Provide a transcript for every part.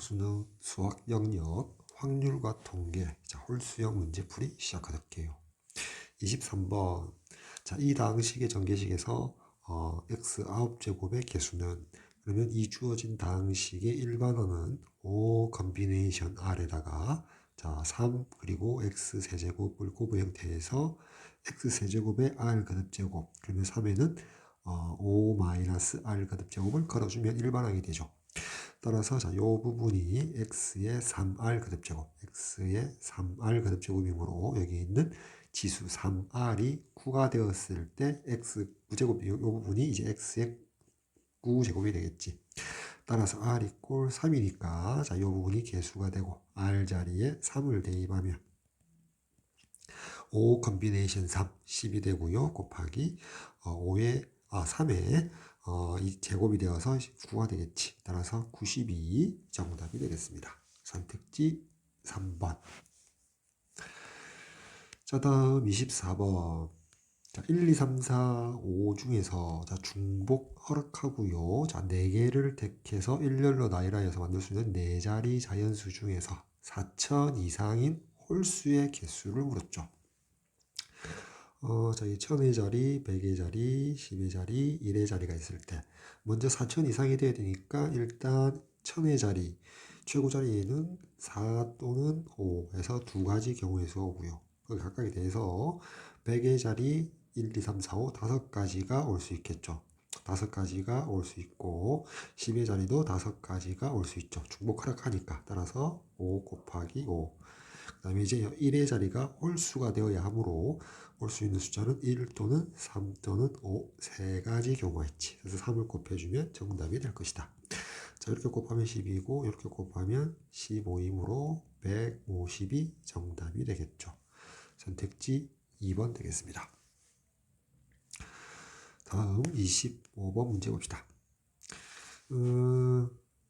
수능 수학 영역 확률과 통계 홀수형 문제풀이 시작하도록 할게요. 23번 이 다항식의 전개식에서 x 9제곱의 개수는 그러면 이 주어진 다항식의 일반어는 5 컨비네이션 R에다가 3 그리고 x 세제곱을 곱의 형태에서 x 세제곱의 R 거듭제곱 그러면 3에는 5 마이너스 R 거듭제곱을 걸어주면 일반항이 되죠. 따라서 이 부분이 x의 3r 거듭제곱, x의 3r 거듭제곱이므로 여기 있는 지수 3r이 9가 되었을 때 x 9제곱 이 부분이 이제 x의 9제곱이 되겠지. 따라서 r 이꼴 3이니까 이 부분이 개수가 되고 r 자리에 3을 대입하면 5 컨비네이션 3, 10이 되고요. 곱하기 3에 이 제곱이 되어서 9가 되겠지. 따라서 92 정답이 되겠습니다. 선택지 3번. 다음 24번. 1, 2, 3, 4, 5 중에서 중복 허락하고요. 4개를 택해서 일렬로 나열하여서 만들 수 있는 4자리 자연수 중에서 4천 이상인 홀수의 개수를 물었죠. 이 1000의 자리, 100의 자리, 10의 자리, 1의 자리가 있을 때 먼저 4000 이상이 돼야 되니까 일단 1000의 자리 최고 자리에는 4 또는 5에서 두 가지 경우의 수가 오고요. 그 각각에 대해서 100의 자리 1, 2, 3, 4, 5 5가지가 올 수 있겠죠. 5가지가 올 수 있고 10의 자리도 5가지가 올 수 있죠. 중복 허락하니까 따라서 5 곱하기 5 그 다음에 이제 1의 자리가 홀수가 되어야 하므로 올 수 있는 숫자는 1 또는 3 또는 5 세 가지 경우가 있지. 그래서 3을 곱해주면 정답이 될 것이다. 자, 이렇게 곱하면 10이고 이렇게 곱하면 15이므로 150이 정답이 되겠죠. 선택지 2번 되겠습니다. 다음 25번 문제 봅시다.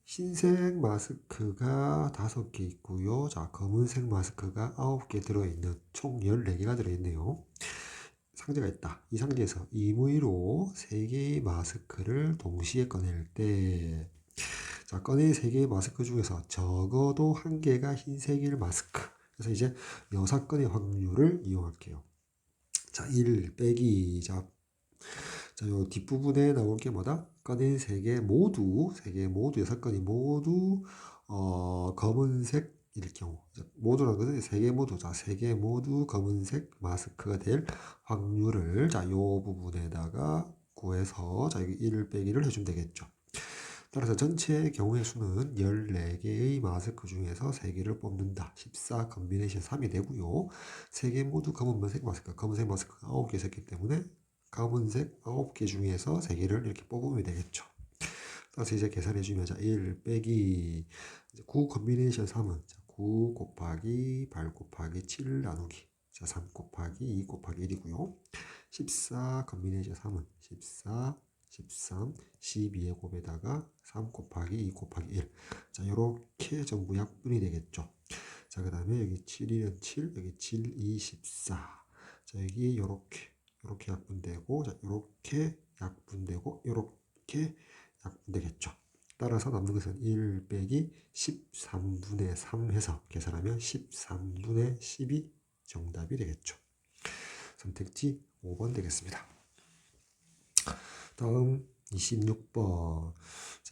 흰색 마스크가 5개 있고요. 검은색 마스크가 9개 들어있는 총 14개가 들어있네요. 상자가 있다. 이 상자에서 임의로 3개의 마스크를 동시에 꺼낼 때 꺼낸 3개의 마스크 중에서 적어도 1개가 흰색일 마스크. 그래서 이제 6건의 확률을 이용할게요. 1 빼기 요 뒷부분에 나올 게 뭐다? 꺼낸 3개 모두 6건이 모두 검은색일 경우 모두라는 것은 3개 모두 3개 모두 검은색 마스크가 될 확률을 요 부분에다가 구해서 여기 1 빼기를 해주면 되겠죠. 따라서 전체 경우의 수는 14개의 마스크 중에서 3개를 뽑는다. 14 컨비네이션 3이 되고요. 3개 모두 검은색 마스크가 9개 있었기 때문에 검은색 9개 중에서 3개를 이렇게 뽑으면 되겠죠. 따라서 이제 계산해주면 1 빼기 9 컨비네이션 3은 9 곱하기 8 곱하기 7 나누기 3 곱하기 2 곱하기 1이고요. 14 컨비네이션 3은 14 13, 12의 곱에다가 3 곱하기 2 곱하기 1. 요렇게 전부 약분이 되겠죠. 그 다음에 여기 7이면 7, 여기 7, 2, 14. 여기 요렇게 약분되고, 요렇게 약분되고, 요렇게 약분되겠죠. 따라서 남는 것은 1 빼기 13분의 3 해서 계산하면 13분의 10이 정답이 되겠죠. 선택지 5번 되겠습니다. 다음 26번.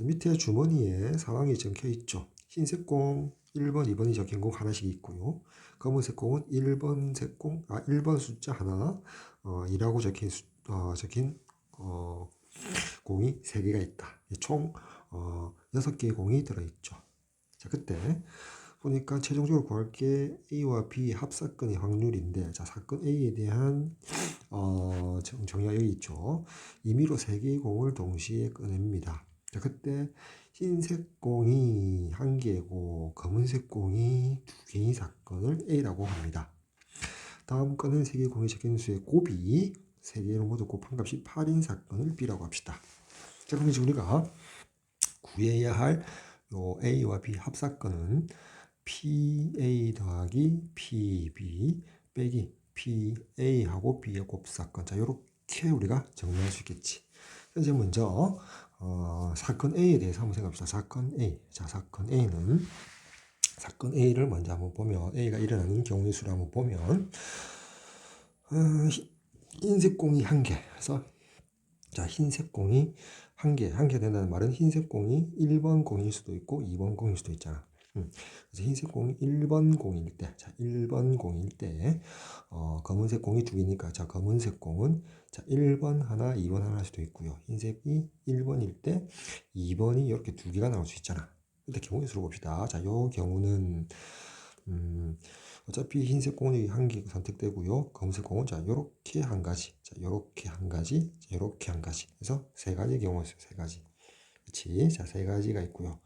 밑에 주머니에 상황이 적혀 있죠. 흰색 공 1번, 2번이 적힌 공 하나씩 있고요. 검은색 공은 1번 숫자 하나, 2라고 적힌 공이 3개가 있다. 총 6개의 공이 들어있죠. 그때 보니까 최종적으로 구할 게 A와 B 합사건의 확률인데, 사건 A에 대한 정의가 여기 있죠. 임의로 3개의 공을 동시에 꺼냅니다. 그때 흰색 공이 1개고 검은색 공이 2개인 사건을 A라고 합니다. 다음 꺼낸 3개의 공이 적힌 수의 곱이 3개를 모두 곱한 값이 8인 사건을 B라고 합시다. 그럼 이제 우리가 구해야 할 요 A와 B 합사건은 PA 더하기 PB 빼기 PA하고 B의 곱사건. 요렇게 우리가 정리할 수 있겠지. 현재 먼저 사건 A에 대해서 한번 생각합시다. 사건 A. 자, 사건 A는 사건 A를 먼저 한번 보면 A가 일어나는 경우의 수를 한번 보면 흰색 공이 한 개. 그래서 자, 흰색 공이 한 개 된다는 말은 흰색 공이 1번 공일 수도 있고 2번 공일 수도 있잖아. 그래서 흰색 공이 1번 공일 때, 자, 1번 공일 때, 검은색 공이 두 개니까, 자, 검은색 공은, 자, 1번 하나, 2번 하나 할 수도 있고요. 흰색이 1번일 때, 2번이 이렇게 두 개가 나올 수 있잖아. 일단 경우의 수로 봅시다. 자, 요 경우는, 어차피 흰색 공이 한 개 선택되고요. 검은색 공은 자, 요렇게 한 가지, 자, 요렇게 한 가지, 자, 요렇게 한 가지. 그래서 세 가지 경우가 있어요. 세 가지. 그렇지? 자, 세 가지가 있고요.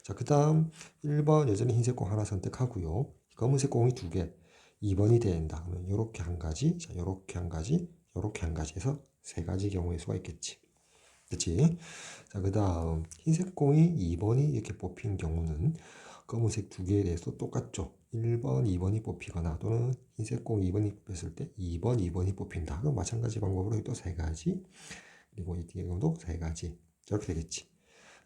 자, 그 다음 1번 여전히 흰색 공 하나 선택하고요. 검은색 공이 두 개, 2번이 된다. 그러면 요렇게 한 가지, 자, 요렇게 한 가지, 요렇게 한 가지 해서 세 가지 경우의 수가 있겠지. 그렇지? 자, 그 다음 흰색 공이 2번이 이렇게 뽑힌 경우는 검은색 두 개에 대해서 똑같죠. 1번, 2번이 뽑히거나 또는 흰색 공 2번이 뽑혔을 때 2번, 2번이 뽑힌다. 그럼 마찬가지 방법으로 또 세 가지, 그리고 이 경우도 세 가지. 이렇게 되겠지.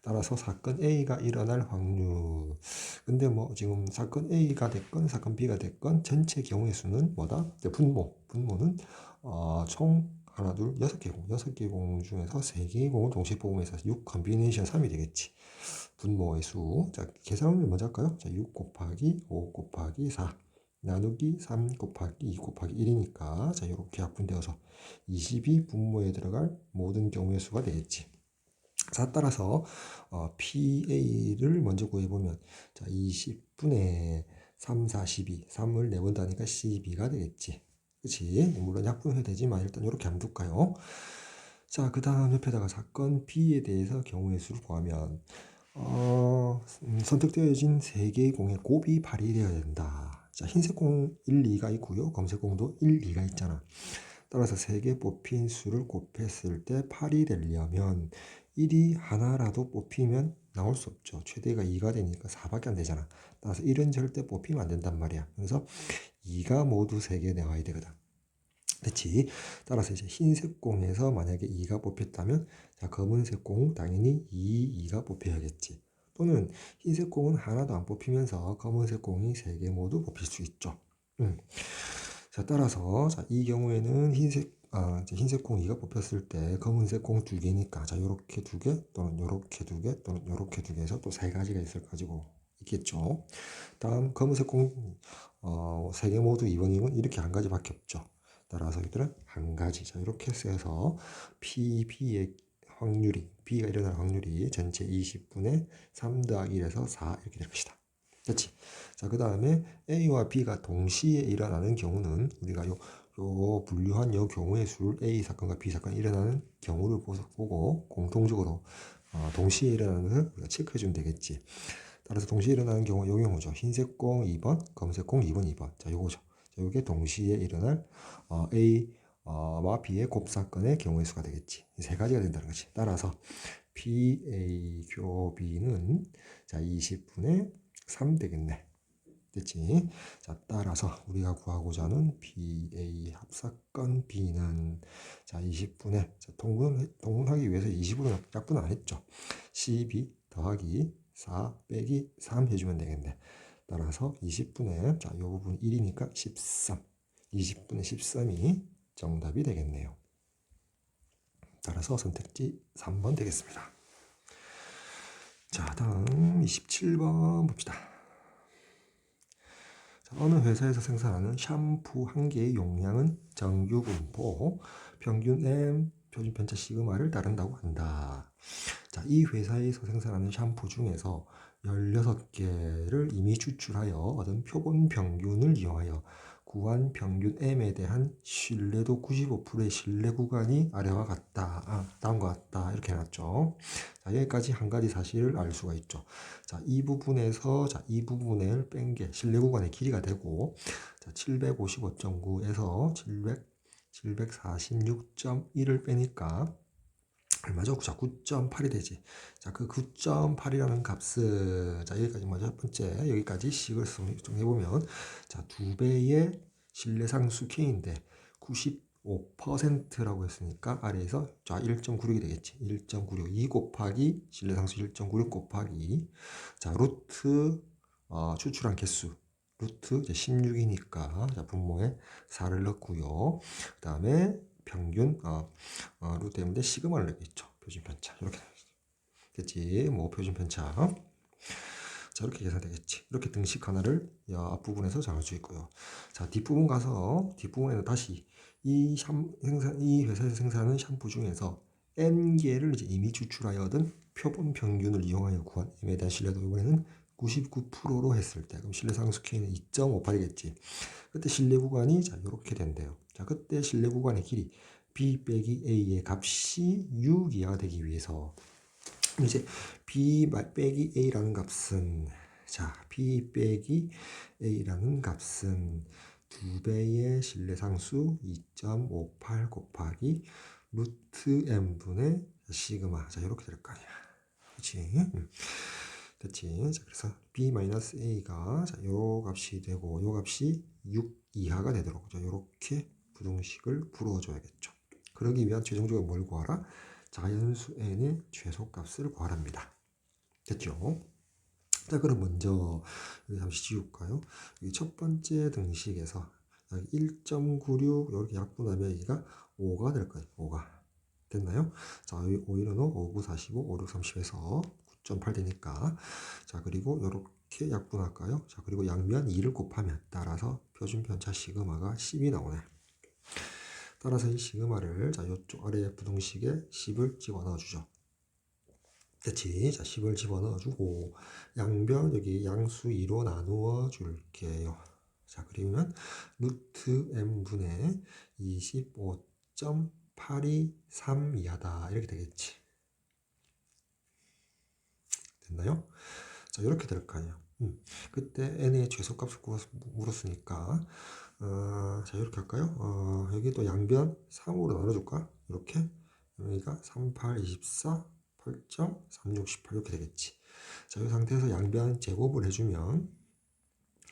따라서 사건 A가 일어날 확률. 근데 뭐 지금 사건 A가 됐건 사건 B가 됐건 전체 경우의 수는 뭐다? 분모는 총 하나, 둘, 6개 공. 6개 공 중에서 3개의 공을 동시에 뽑으면서 6 컨비네이션 3이 되겠지. 분모의 수. 자, 계산을 먼저 할까요? 자, 6 곱하기 5 곱하기 4 나누기 3 곱하기 2 곱하기 1이니까 자, 이렇게 약분되어서 20이 분모에 들어갈 모든 경우의 수가 되겠지. 자, 따라서 PA를 먼저 구해보면 자, 20분의 3, 4, 12, 3을 4번 다니까 12가 되겠지. 그치? 물론 약분해야 되지만 일단 이렇게 한번 둘까요? 자, 그 다음 옆에다가 사건 B에 대해서 경우의 수를 구하면 선택되어진 3개의 공에 곱이 발휘되어야 된다. 자, 흰색 공 1, 2가 있고요. 검색 공도 1, 2가 있잖아. 따라서 3개 뽑힌 수를 곱했을 때 8이 되려면 1이 하나라도 뽑히면 나올 수 없죠. 최대가 2가 되니까 4밖에 안 되잖아. 따라서 1은 절대 뽑히면 안 된단 말이야. 그래서 2가 모두 3개 나와야 되거든. 그렇지? 따라서 이제 흰색 공에서 만약에 2가 뽑혔다면 자, 검은색 공 당연히 2가 뽑혀야겠지. 또는 흰색 공은 하나도 안 뽑히면서 검은색 공이 3개 모두 뽑힐 수 있죠. 자, 따라서 자, 이 경우에는 흰색 공 2가 뽑혔을 때 검은색 공 2개니까 자, 요렇게 2개 또는 요렇게 2개 또는 요렇게 2개 해서 또 3가지가 있을 가지고 있겠죠. 다음 검은색 공 3개 모두 2번이면 이렇게 한 가지밖에 없죠. 따라서 이들은 한 가지. 자, 이렇게 해서 PB의 확률이 B가 일어날 확률이 전체 20분의 3 더하기 1에서 4 이렇게 될 것이다. 그렇지? 자, 그 다음에 A와 B가 동시에 일어나는 경우는 우리가 요 분류한 요 경우의 수를 A 사건과 B 사건이 일어나는 경우를 보고 공통적으로 동시에 일어나는 것을 우리가 체크해 주면 되겠지. 따라서 동시에 일어나는 경우 요 경우죠. 흰색 공 2번, 검은색 공 2번, 2번. 자, 요거죠. 자, 요게 동시에 일어날 A와 B의 곱사건의 경우의 수가 되겠지. 이 세 가지가 된다는 거지. 따라서 PA 교비는 자, 20분의 3 되겠네. 됐지? 자, 따라서 우리가 구하고자 하는 BA 합사건 B는 자, 20분의 자, 통분하기 위해서 20으로 약분 안 했죠. 12 더하기 4 빼기 3 해주면 되겠네. 따라서 20분의 자, 이 부분 1이니까 13. 20분의 13이 정답이 되겠네요. 따라서 선택지 3번 되겠습니다. 자, 다음 27번 봅시다. 자, 어느 회사에서 생산하는 샴푸 한 개의 용량은 정규 분포 평균 M 표준 편차 시그마를 따른다고 한다. 자, 이 회사에서 생산하는 샴푸 중에서 16개를 이미 추출하여 얻은 표본 평균을 이용하여 구한 평균 M에 대한 신뢰도 95%의 신뢰 구간이 아래와 같다. 다음과 같다. 이렇게 해놨죠. 자, 여기까지 한 가지 사실을 알 수가 있죠. 자, 이 부분에서 이 부분을 뺀 게 신뢰 구간의 길이가 되고, 자, 755.9에서 746.1을 빼니까 얼마죠? 자, 9.8이 되지. 자, 그 9.8이라는 값은, 자, 여기까지 먼저 첫 번째, 여기까지 식을 정해보면, 자, 2배의 신뢰상수 K인데, 5%라고 했으니까 아래에서 자 1.96이 되겠지. 1.96 2 곱하기 신뢰상수 1.96 곱하기 자 루트 추출한 개수 루트 이제 16이니까 자 분모에 4를 넣고요. 그 다음에 평균 루트 때문에 시그마를 내겠죠. 표준 편차 이렇게 됐지. 뭐 표준 편차 자 이렇게 계산되겠지. 이렇게 등식 하나를 앞부분에서 정할 수 있고요. 자 뒷부분 가서 뒷부분에는 다시 이 회사에서 생산하는 샴푸 중에서 N개를 이제 이미 추출하여든 표본 평균을 이용하여 구한 M에 대한 신뢰도 이번에는 99%로 했을 때 그럼 신뢰상수 K는 2.58이겠지. 그때 신뢰 구간이 자 이렇게 된대요. 자 그때 신뢰 구간의 길이 B 빼기 A의 값이 6 이하가 되기 위해서 이제 B 빼기 A라는 값은 자 B 빼기 A라는 값은 2배의 신뢰상수 2.58 곱하기 루트 M분의 시그마 자 이렇게 될 거 아니야. 그치? 됐지? 자, 그래서 B-A가 자, 요 값이 되고 요 값이 6 이하가 되도록 자, 요렇게 부등식을 풀어줘야겠죠. 그러기 위한 최종적으로 뭘 구하라? 자연수 n의 최소값을 구하랍니다. 됐죠? 자, 그럼 먼저 여기 잠시 지울까요? 여기 첫 번째 등식에서 1.96 이렇게 약분하면 여기가 5가 될 거예요. 5가 됐나요? 자, 5 1은 5, 9, 45, 5, 6, 30에서 9.8 되니까 자, 그리고 이렇게 약분할까요? 자, 그리고 양면 2를 곱하면 따라서 표준 편차 시그마가 10이 나오네. 따라서 이 시그마를 자, 이쪽 아래 부등식에 10을 집어넣어 주죠. 그치? 자, 10을 집어넣어 주고 양변 여기 양수 2로 나누어 줄게요. 자, 그러면 루트 m분의 25.823 이하다 이렇게 되겠지. 됐나요? 자, 이렇게 될 거 아니에요. 그때 n의 최소값을 물었으니까 자, 이렇게 할까요? 여기 또 양변 3으로 나눠줄까? 이렇게 여기가 38, 24, 8점, 36, 18 이렇게 되겠지. 자, 이 상태에서 양변 제곱을 해주면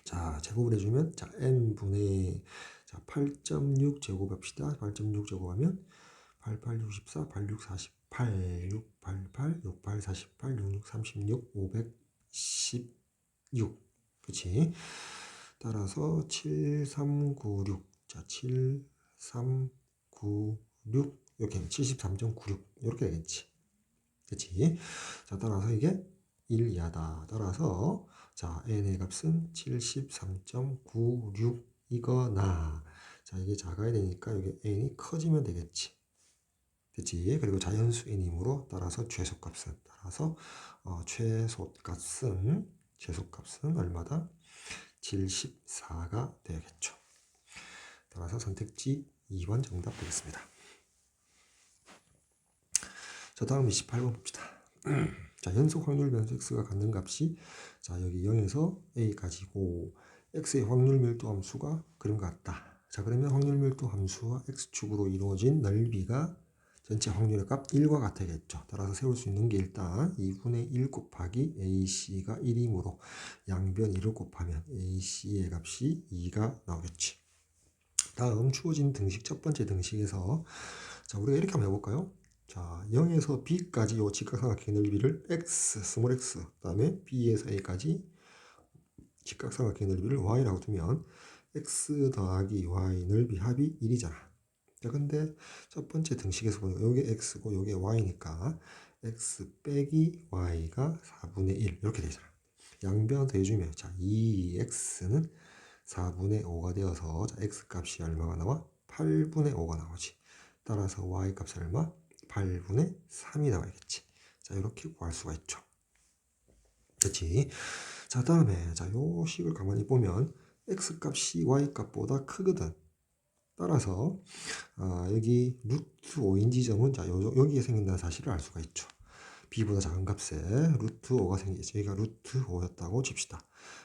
자, 제곱을 해주면 자, n분의 자, 8.6 제곱합시다. 8.6 제곱하면 88, 64, 86, 48, 6, 88, 68, 48, 66, 36, 516 그치? 따라서 7396 자, 7396 이렇게 73.96 이렇게 되겠지. 그치? 자, 따라서 이게 1 이하다. 따라서 자, n의 값은 73.96 이거나 자, 이게 작아야 되니까 이게 n이 커지면 되겠지. 됐지? 그리고 자연수 n이므로 따라서 최소값은 최소값은 얼마다? 74가 되겠죠. 따라서 선택지 2번 정답 되겠습니다. 자, 다음 28번 봅시다. 자, 연속 확률 변수 x가 갖는 값이 자, 여기 0에서 a까지고 x의 확률 밀도 함수가 그림 같다. 자, 그러면 확률 밀도 함수와 x축으로 이루어진 넓이가 전체 확률의 값 1과 같아야겠죠. 따라서 세울 수 있는 게 일단 2분의 1 곱하기 ac가 1이므로 양변 1을 곱하면 ac의 값이 2가 나오겠지. 다음 주어진 등식 첫 번째 등식에서 자, 우리가 이렇게 한번 해볼까요? 자, 0에서 b까지 요 직각삼각형의 넓이를 x, 스몰 x, 그 다음에 b에서 a까지 직각삼각형의 넓이를 y라고 두면 x 더하기 y 넓이 합이 1이잖아. 자, 근데 첫 번째 등식에서 보면 요게 x고 요게 y니까 x 빼기 y가 4분의 1 이렇게 되잖아. 양변 더해주면 자, 2x는 4분의 5가 되어서 자, x 값이 얼마가 나와? 8분의 5가 나오지. 따라서 y 값이 얼마? 8분의 3이 나와야겠지. 자, 이렇게 구할 수가 있죠. 그렇지? 자, 다음에 자, 요 식을 가만히 보면 x 값이 y 값보다 크거든. 따라서 여기 루트 5인 지점은 자, 여기에 생긴다는 사실을 알 수가 있죠. b보다 작은 값에 루트 5가 생기죠. 여기가 루트 5였다고 칩시다.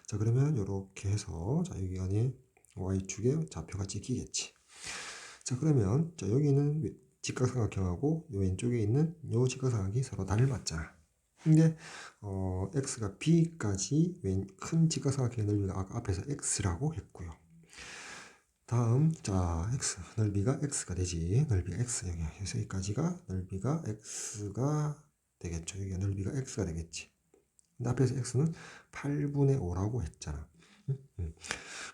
자, 그러면 이렇게 해서 자, 여기 안에 y축에 좌표가 찍히겠지. 자, 그러면 자, 여기는 직각삼각형하고 요 왼쪽에 있는 요 직각삼각이 서로 닮았잖아. 근데 x가 b까지 큰 직각삼각형의 넓이가 아까 앞에서 x라고 했고요. 다음 자 x 넓이가 x가 되지. 넓이가 x 여기서 여기까지가 넓이가 x가 되겠죠. 여기가 넓이가 x가 되겠지. 근데 앞에서 x는 8분의 5라고 했잖아.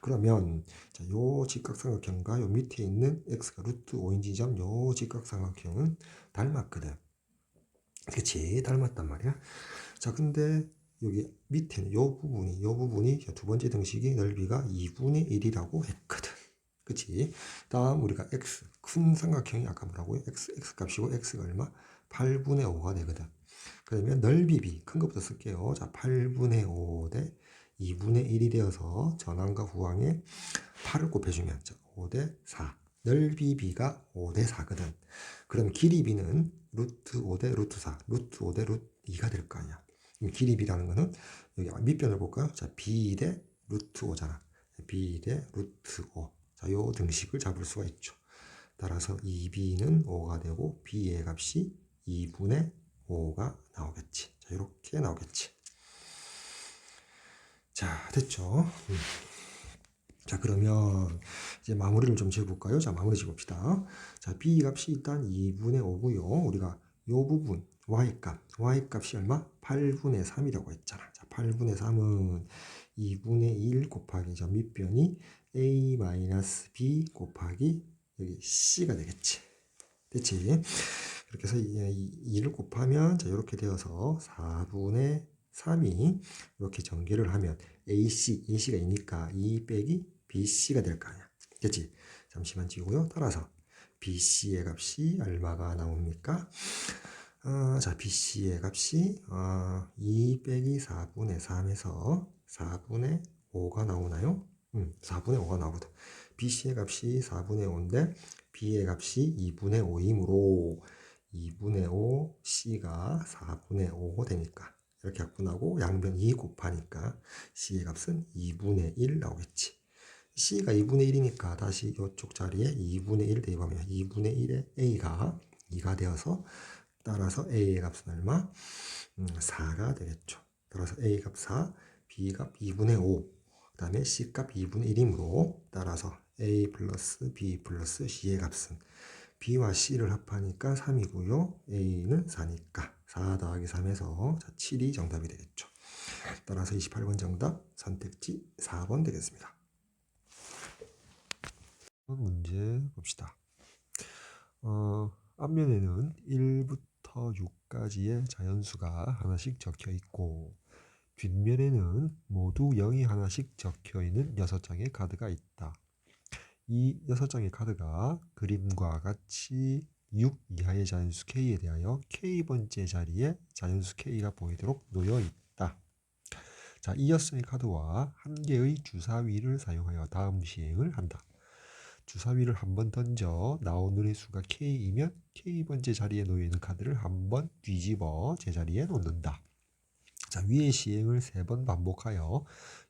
그러면 자, 요 직각삼각형과 요 밑에 있는 x가 루트 5인 지점 요 직각삼각형은 닮았거든. 그치? 닮았단 말이야. 자, 근데 여기 밑에는 요 부분이 두 번째 등식이 넓이가 2분의 1이라고 했거든. 그치? 다음 우리가 x, 큰 삼각형이 아까 뭐라고요? x 값이고 x가 얼마? 8분의 5가 되거든. 그러면 넓이 b, 큰 것부터 쓸게요. 자, 8분의 5 대 2분의 1이 되어서 전항과 후항에 8을 곱해주면 5 대 4. 넓이 b가 5 대 4거든. 그럼 길이 b는 루트 5 대 루트 4, 루트 5 대 루트 2가 될 거 아니야. 길이 b라는 거는 여기 밑변을 볼까요? 자, b 대 루트 5잖아. b 대 루트 5. 자, 요 등식을 잡을 수가 있죠. 따라서 2b는 5가 되고 b의 값이 2분의 5가 나오겠지. 자, 이렇게 나오겠지. 자, 됐죠? 자, 그러면 이제 마무리를 좀 지어볼까요? 자, 마무리 지어봅시다. 자, b 값이 일단 2분의 5고요. 우리가 요 부분 y 값이 얼마? 8분의 3이라고 했잖아. 자, 8분의 3은 2분의 1 곱하기 저 밑변이 a-b 곱하기 여기 c가 되겠지. 됐지? 그렇게 해서 2를 곱하면 자, 이렇게 되어서 4분의 3이 이렇게 전개를 하면 AC가 2니까 2 빼기 BC가 될 거 아니야. 됐지? 잠시만 지우고요. 따라서 BC의 값이 얼마가 나옵니까? 자, BC의 값이 2 빼기 4분의 3에서 4분의 5가 나오나요? 4분의 5가 나오거든. BC의 값이 4분의 5인데 B의 값이 2분의 5이므로 2분의 5, C가 4분의 5 되니까 이렇게 약분하고 양변 2 곱하니까 C의 값은 2분의 1 나오겠지. C가 2분의 1이니까 다시 이쪽 자리에 2분의 1 대입하면 2분의 1에 A가 2가 되어서 따라서 A의 값은 얼마? 4가 되겠죠. 따라서 A 값 4, B 값 2분의 5, 그 다음에 C 값 2분의 1이므로 따라서 A 플러스 B 플러스 C의 값은 B와 C를 합하니까 3이고요. A는 4니까 4 더하기 3에서 7이 정답이 되겠죠. 따라서 28번 정답 선택지 4번 되겠습니다. 문제 봅시다. 앞면에는 1부터 6까지의 자연수가 하나씩 적혀 있고 뒷면에는 모두 0이 하나씩 적혀 있는 6장의 카드가 있다. 이 6장의 카드가 그림과 같이 6 이하의 자연수 K에 대하여 K번째 자리에 자연수 K가 보이도록 놓여 있다. 자, 이 6장의 카드와 한 개의 주사위를 사용하여 다음 시행을 한다. 주사위를 한번 던져 나온 눈의 수가 K이면 K번째 자리에 놓여있는 카드를 한번 뒤집어 제자리에 놓는다. 자, 위의 시행을 3번 반복하여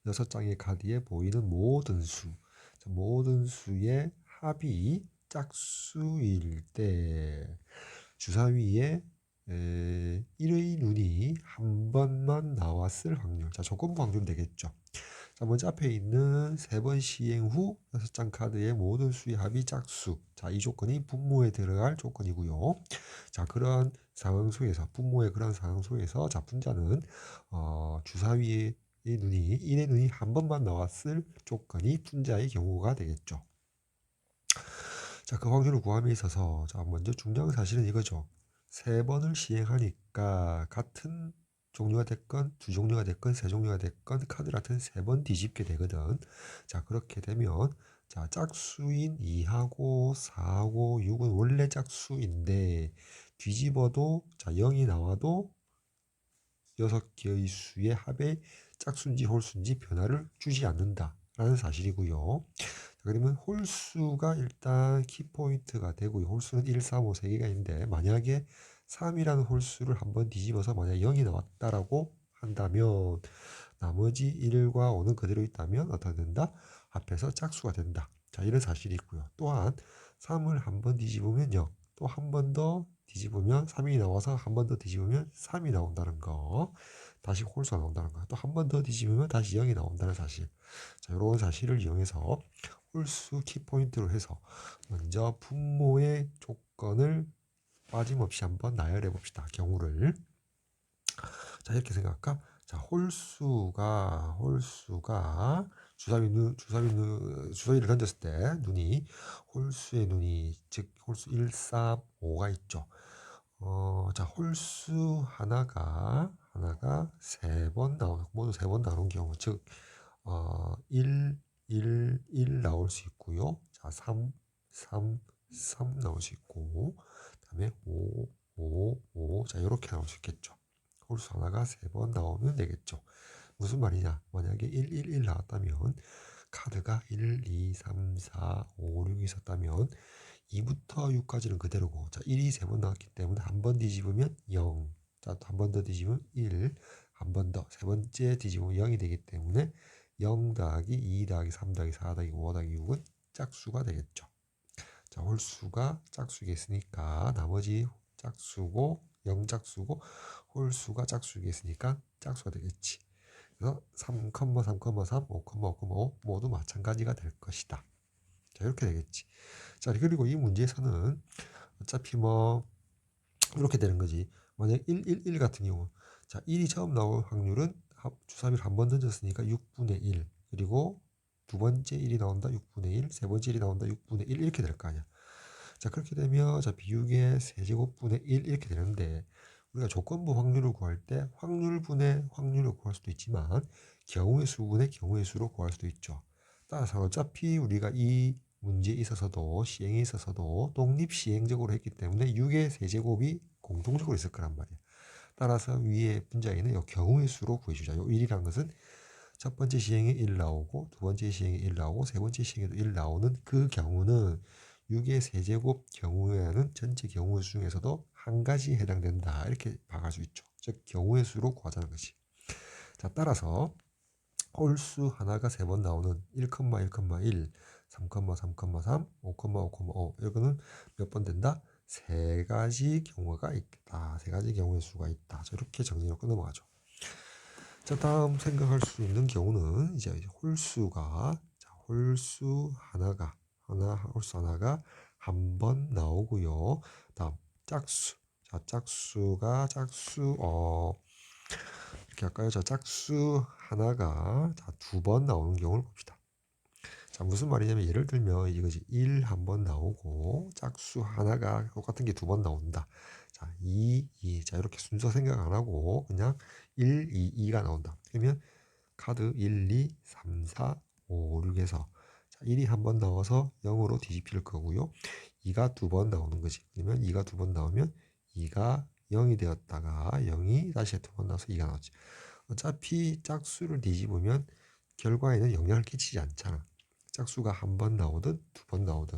6장의 카드에 보이는 모든 수, 자, 모든 수의 합이 짝수일 때 주사위에 1의 눈이 한 번만 나왔을 확률, 자, 조건부 확률 되겠죠. 자, 먼저 앞에 있는 3번 시행 후 6장 카드의 모든 수의 합이 짝수. 자, 이 조건이 분모에 들어갈 조건이고요. 자, 그런 상황 속에서, 분모의 그런 상황 속에서, 자, 분자는, 주사위의 눈이, 1의 눈이 한 번만 나왔을 조건이 분자의 경우가 되겠죠. 자, 그 확률을 구함에 있어서, 자, 먼저 중요한 사실은 이거죠. 3번을 시행하니까 같은 종류가 됐건 두 종류가 됐건 세 종류가 됐건 카드 같은 3번 뒤집게 되거든. 자, 그렇게 되면 자, 짝수인 2하고 4하고 6은 원래 짝수인데 뒤집어도 자, 0이 나와도 6개의 수의 합의 짝수인지 홀수인지 변화를 주지 않는다라는 사실이고요. 자, 그러면 홀수가 일단 키포인트가 되고요. 홀수는 1, 3, 5, 3개가 있는데 만약에 3이라는 홀수를 한번 뒤집어서 만약 0이 나왔다라고 한다면 나머지 1과 5는 그대로 있다면 어떻게 된다? 합해서 짝수가 된다. 자, 이런 사실이 있고요. 또한 3을 한번 뒤집으면 0, 또 한 번 더 뒤집으면 3이 나와서 한 번 더 뒤집으면 3이 나온다는 거, 다시 홀수가 나온다는 거, 또 한 번 더 뒤집으면 다시 0이 나온다는 사실. 자, 이런 사실을 이용해서 홀수 키포인트로 해서 먼저 분모의 조건을 빠짐없이 한번 나열해 봅시다. 경우를. 자, 이렇게 생각할까? 자, 홀수가 주사위를 던졌을 때 눈이 홀수의 눈이 즉 홀수 1, 3, 5가 있죠. 자, 홀수 하나가 세 번 모두 세 번 나오는 경우, 즉 1, 1 나올 수 있고요. 자, 3, 3, 3 나올 수 있고, 그다음에 5, 5, 5. 자, 이렇게 나올 수 있겠죠. 홀수 하나가 세 번 나오면 되겠죠. 무슨 말이냐? 만약에 1, 1, 1 나왔다면 카드가 1, 2, 3, 4, 5, 6이 있었다면 2부터 6까지는 그대로고, 자, 1이 세 번 나왔기 때문에 한 번 뒤집으면 0, 자, 또 한 번 더 뒤집으면 1, 한 번 더, 세 번째 뒤집으면 0이 되기 때문에 0 더하기 2 더하기 3 더하기 4 더하기 5 더하기 6은 짝수가 되겠죠. 자, 홀수가 짝수겠으니까 나머지 짝수고 0짝수고 홀수가 짝수겠으니까 짝수가 되겠지. 그래서 3, 3, 3, 5, 5, 모두 마찬가지가 될 것이다. 자, 이렇게 되겠지. 자, 그리고 이 문제에서는 어차피 뭐 이렇게 되는 거지. 만약 1, 1, 1 같은 경우, 자, 1이 처음 나올 확률은 주사위를 한 번 던졌으니까 6분의 1, 그리고 두 번째 1이 나온다 6분의 1, 세 번째 1이 나온다 6분의 1, 이렇게 될 거 아니야. 자, 그렇게 되면 자, 비육의 세제곱분의 1 이렇게 되는데, 우리가 조건부 확률을 구할 때 확률분의 확률을 구할 수도 있지만 경우의 수분의 경우의 수로 구할 수도 있죠. 따라서 어차피 우리가 이 문제에 있어서도 시행에 있어서도 독립시행적으로 했기 때문에 6의 세제곱이 공통적으로 있을 거란 말이야. 따라서 위에 문자에는 이 경우의 수로 구해주자. 요 1이란 것은 첫 번째 시행에 1 나오고 두 번째 시행에 1 나오고 세 번째 시행에도 1 나오는 그 경우는 6의 세제곱 경우에는 전체 경우의 수 중에서도 한 가지에 해당된다. 이렇게 봐갈 수 있죠. 즉 경우의 수로 구하자는 것이. 자, 따라서 홀수 하나가 세 번 나오는 1, 1, 3, 3, 3, 5, 5, 이거는 몇 번 된다? 세 가지 경우가 있다. 세 가지 경우의 수가 있다. 자, 이렇게 정리로 끊어가죠. 자, 다음 생각할 수 있는 경우는 이제 홀수가, 자, 홀수 하나가 한 번 나오고요. 다음 짝수. 자, 이렇게 할까요? 자, 짝수 하나가 두 번 나오는 경우를 봅시다. 자, 무슨 말이냐면 예를 들면 이거지. 1 한 번 나오고 짝수 하나가 똑같은 게 두 번 나온다. 자, 2, 2. 자, 이렇게 순서 생각 안 하고 그냥 1, 2, 2가 나온다. 그러면 카드 1, 2, 3, 4, 5, 6에서 자, 1이 한 번 나와서 0으로 뒤집힐 거고요. 2가 두 번 나오는 거지. 그러면 2가 두 번 나오면 2가 0이 되었다가 0이 다시 두 번 나와서 2가 나오지. 어차피 짝수를 뒤집으면 결과에는 영향을 끼치지 않잖아. 짝수가 한 번 나오든 두 번 나오든.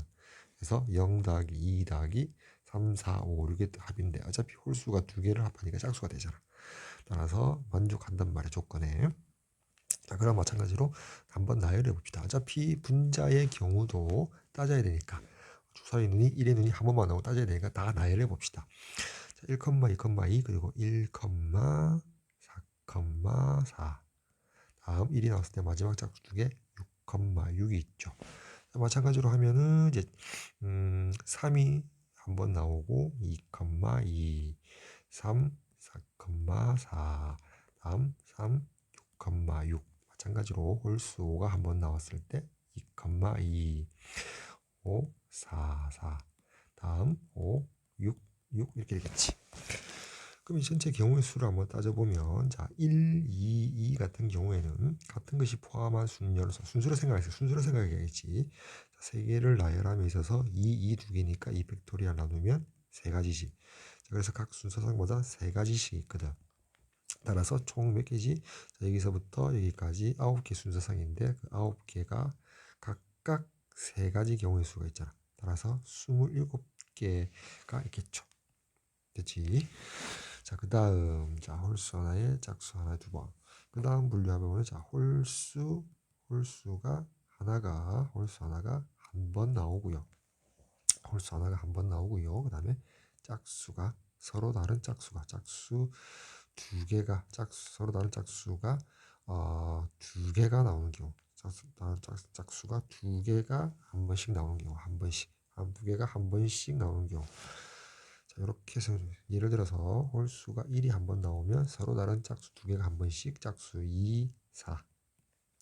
그래서 0 더하기 2 더하기 3, 4, 5, 6의 합인데 어차피 홀수가 두 개를 합하니까 짝수가 되잖아. 따라서 만족한단 말이야, 조건에. 자, 그럼 마찬가지로 한번 나열해 봅시다. 어차피 분자의 경우도 따져야 되니까 주사위 눈이 1의 눈이 한 번만 나오고 따져야 되니까 다 나열해 봅시다. 자, 1, 2, 그리고 1, 4, 4. 다음 1이 나왔을 때 마지막 짝수 두 개 6이 있죠. 자, 마찬가지로 하면은 이제 3이 한 번 나오고 2, 2, 3, 4, 4. 다음 3, 6, 마찬가지로 홀수 5가 한 번 나왔을 때 2, 2, 5, 4, 4. 다음 5, 6 이렇게 되겠지. 그럼 이 전체 경우의 수를 한번 따져보면, 자, 1, 2, 2 같은 경우에는 같은 것이 포함한 순열로서 순수로 생각해야겠지. 자, 세 개를 나열함에 있어서 2, 2 두 개니까 2 팩토리얼 나누면 세 가지지. 자, 그래서 각 순서상마다 세 가지씩 있거든. 따라서 총 몇 개지? 자, 여기서부터 여기까지 9개 순서상인데 그 9개가 각각 세 가지 경우의 수가 있잖아. 따라서 27개가 있겠죠. 됐지? 자, 그 다음, 자, 홀수 하나에 짝수 하나 두 번. 그 다음 분류하면, 자, 홀수 하나가 한 번 나오고요. 그 다음에 짝수가, 서로 다른 짝수가, 서로 다른 짝수가, 두 개가 나오는 경우. 짝수가 두 개가 한 번씩 나오는 경우, 한 번씩, 두 개가 한 번씩 나오는 경우. 자, 이렇게 해서 예를 들어서 홀수가 1이 한 번 나오면 서로 다른 짝수 두 개가 한 번씩 짝수 2, 4.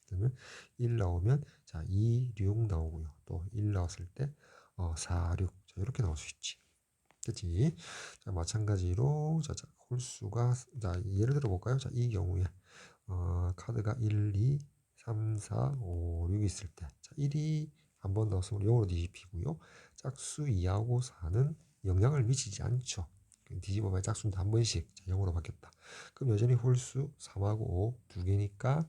그러면 1 나오면 자, 2, 6 나오고요. 또 1 나왔을 때 4, 6. 자, 이렇게 나올 수 있지. 그치? 자, 마찬가지로 자, 홀수가 자, 예를 들어 볼까요? 자, 이 경우에 카드가 1, 2, 3, 4, 5, 6 있을 때 자, 1이 한 번 나왔으면 0으로 뒤집히고요. 짝수 2하고 4는 영향을 미치지 않죠. 뒤집어봐야 짝수는 한 번씩 0으로 바뀌었다. 그럼 여전히 홀수 3하고 5 두 개니까